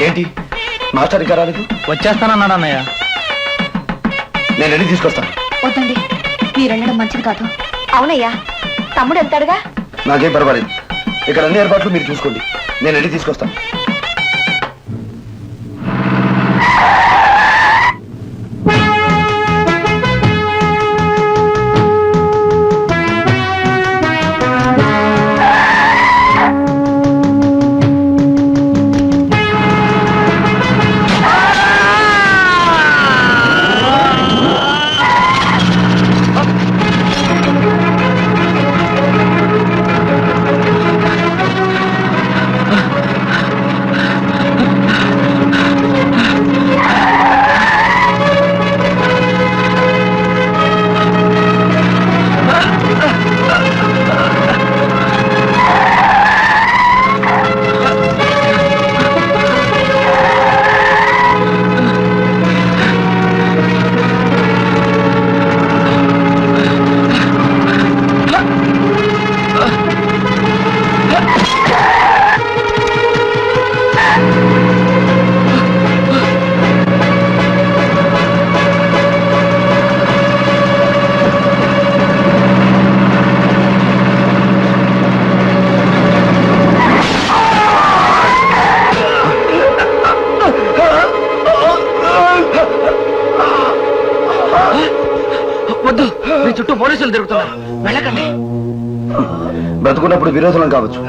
ఏంటి మాస్టర్ ఇంకా రాలేదు? వచ్చేస్తానన్నాడు అన్నయ్య. నేను వెళ్ళి తీసుకొస్తాను. వద్దండి, మీరు వెళ్ళడం మంచిది కాదు. అవునయ్యా, తమ్ముడు వెళ్తాడుగా. నాకేం పర్వాలేదు. ఇక్కడ అన్ని ఏర్పాట్లు మీరు చూసుకోండి. నేను వెళ్ళి తీసుకొస్తాను. వద్దు, మీ చుట్టూ పోలీసులు తిరుగుతున్నారు, వెళ్ళకండి. బ్రతుకున్నప్పుడు విరోధులం కావచ్చు,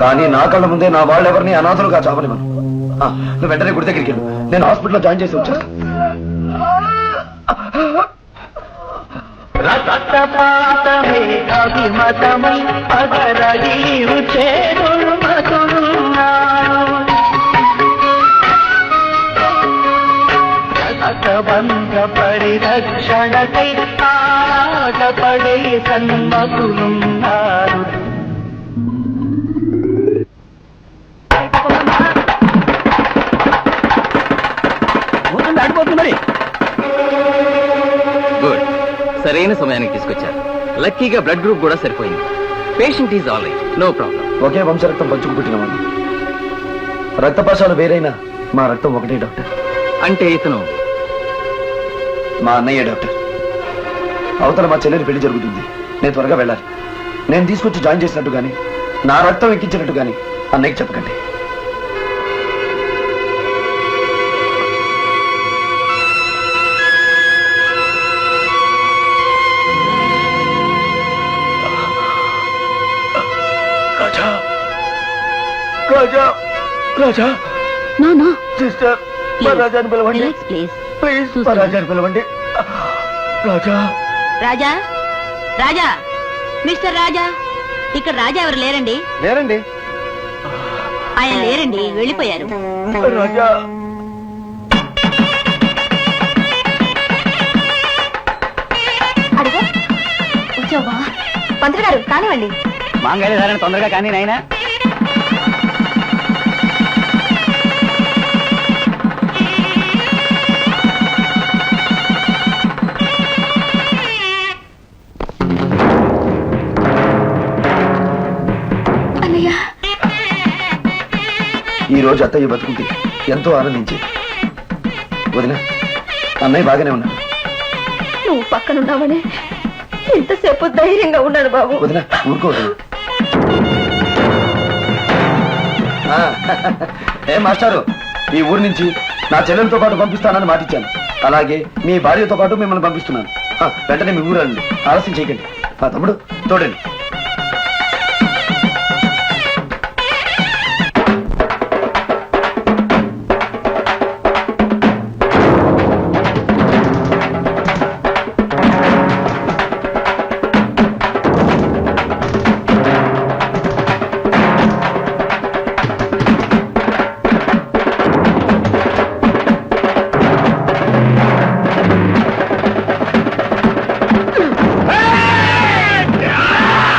కానీ నా కళ్ళ ముందే నా వాళ్ళెవరిని అనాథలుగా చావనివ్వను. నువ్వు వెంటనే గుడి దగ్గరికి వెళ్ళు. నేను హాస్పిటల్లో జాయిన్ చేసి వచ్చాను. రక్తపాతమే అభిమతమై పగరగీరు చేరుమతున్నాను రక్తబంధ పరిరక్షణకై ఆటపడే సన్మతులున్నారు గుడ్, సరైన సమయానికి తీసుకొచ్చారు. లక్కీగా బ్లడ్ గ్రూప్ కూడా సరిపోయింది. Patient is all right, no problem. ఒకే వంశరక్తం పంచుకు పుట్టినవాడు. రక్తపాశాలు వేరైనా మా రక్తం ఒకటే డాక్టర్. అంటే ఇతను మా అన్నయ్య డాక్టర్. అవతల మా చెల్లెలి పెళ్లి జరుగుతుంది. నేను త్వరగా వెళ్ళాలి. నేను తీసుకొచ్చి జాయిన్ చేసినట్టు గాని నా రక్తం ఎక్కించినట్టు గాని అన్నయ్యకి చెప్పకండి. రాజా రాజా రాజా నో నో సిస్టర్ మా రాజాని పిలవండి ప్లీజ్ ప్లీజ్ మా రాజాని పిలవండి రాజా రాజా రాజా మిస్టర్ రాజా ఇక్కడ రాజా ఎవరు లేరండి లేరండి ఆయన లేరండి వెళ్ళిపోయారు రాజా అడుగు వచ్చావా పంతులు గారు కానివ్వండి మాంగళ్య ధారణ తొందరగా కానీ నాయనా. ఈ రోజు అత్తయ్య బతుకుంటే ఎంతో ఆనందించి వదిన అన్నయ్య బాగానే ఉన్నాడు. నువ్వు పక్కనున్నావని ఇంతసేపు ధైర్యంగా ఉన్నాడు బాబు. వదిన ఊరుకోదు. ఏ మాస్టారు, ఈ ఊరి నుంచి నా చెల్లెలతో పాటు పంపిస్తానని మాటిచ్చాను. అలాగే మీ భార్యతో పాటు మిమ్మల్ని పంపిస్తున్నాను. వెంటనే మీ ఊరు రండి, ఆలస్యం చేయకండి. మా తమ్ముడు తోడండి. Hey!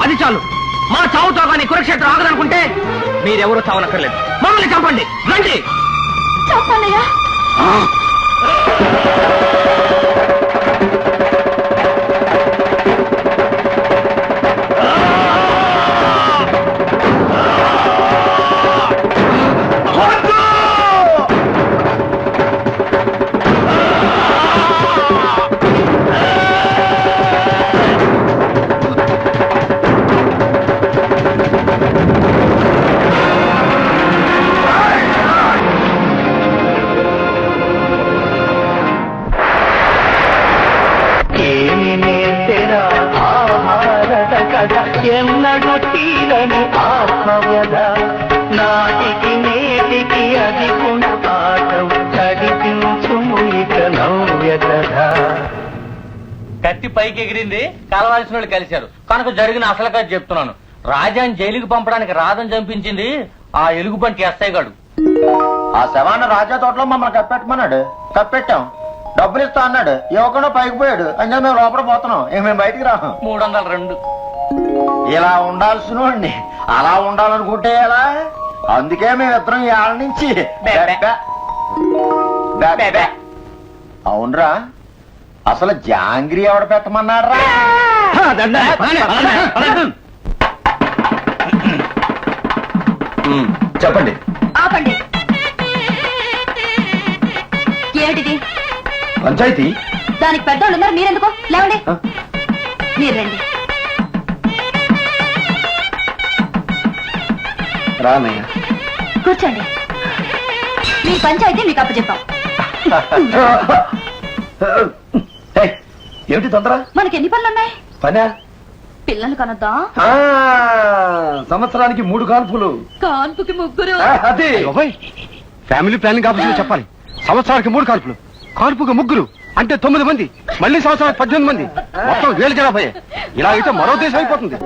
అది చాలు. మా చావుతో కానీ కురుక్షేత్రం ఆగదనుకుంటే మీరెవరూ చావనక్కర్లేదు. మమ్మల్ని చంపండి, రండి. చెప్పన్నయ్యా. ఎన్నడు తీరని ఆత్మవ్యధ నాటికి నేటికి అది గుణపాఠం చదివించుము ఇక నవ్యత. కత్తి పైకి ఎగిరింది, కలవాల్సిన వాళ్ళు కలిశారు కనుక జరిగిన అసలు కథ చెప్తున్నాను. రాజాని జైలుకి పంపడానికి రాధని చంపించింది ఆ ఎలుగుబంటి ఎస్ఐ గాడు. ఆ శవాన్ని రాజా తోటలో మమ్మల్ని కప్పెట్టమన్నాడు, కప్పెట్టాం. డబ్బులు ఇస్తా అన్నాడు, ఇవ్వకుండా పైకి పోయాడు. అంటే మేము లోపల పోతున్నాం, ఇక మేము బయటికి రాము. 302. ఇలా ఉండాల్సిన వాడిని అలా ఉండాలనుకుంటే ఎలా? అందుకే మేమిద్దరం ఏళ్ళ నుంచి అవునరా. అసలు జాంగ్రీ ఎవడ పెట్టమన్నారా? చెప్పండి. ఆపండి. ఏమిటిది? పంచాయతీ. దానికి పెద్దోళ్ళు ఉన్నారు, మీరెందుకో? లేవండి, మీరు రండి. రానయ్య, కూర్చోండి. మీ పంచాయతీ మీకు అప్పచెప్పాం. ఏమిటి తొందర? మనకి ఎన్ని పనులున్నాయి? పనా? పిల్లలు కనొద్దా? సంవత్సరానికి 3 కాల్పులు. కాన్పుకి 3. అదే ఫ్యామిలీ ప్లానింగ్ ఆఫీసులో చెప్పాలి. సంవత్సరానికి 3 కాల్పులు, కాల్పుకి 3 అంటే 9 మంది, మళ్ళీ సంవత్సరానికి 18 మంది, మొత్తం 1000 జనాభా. ఇలా అయితే మరో దేశం అయిపోతుంది.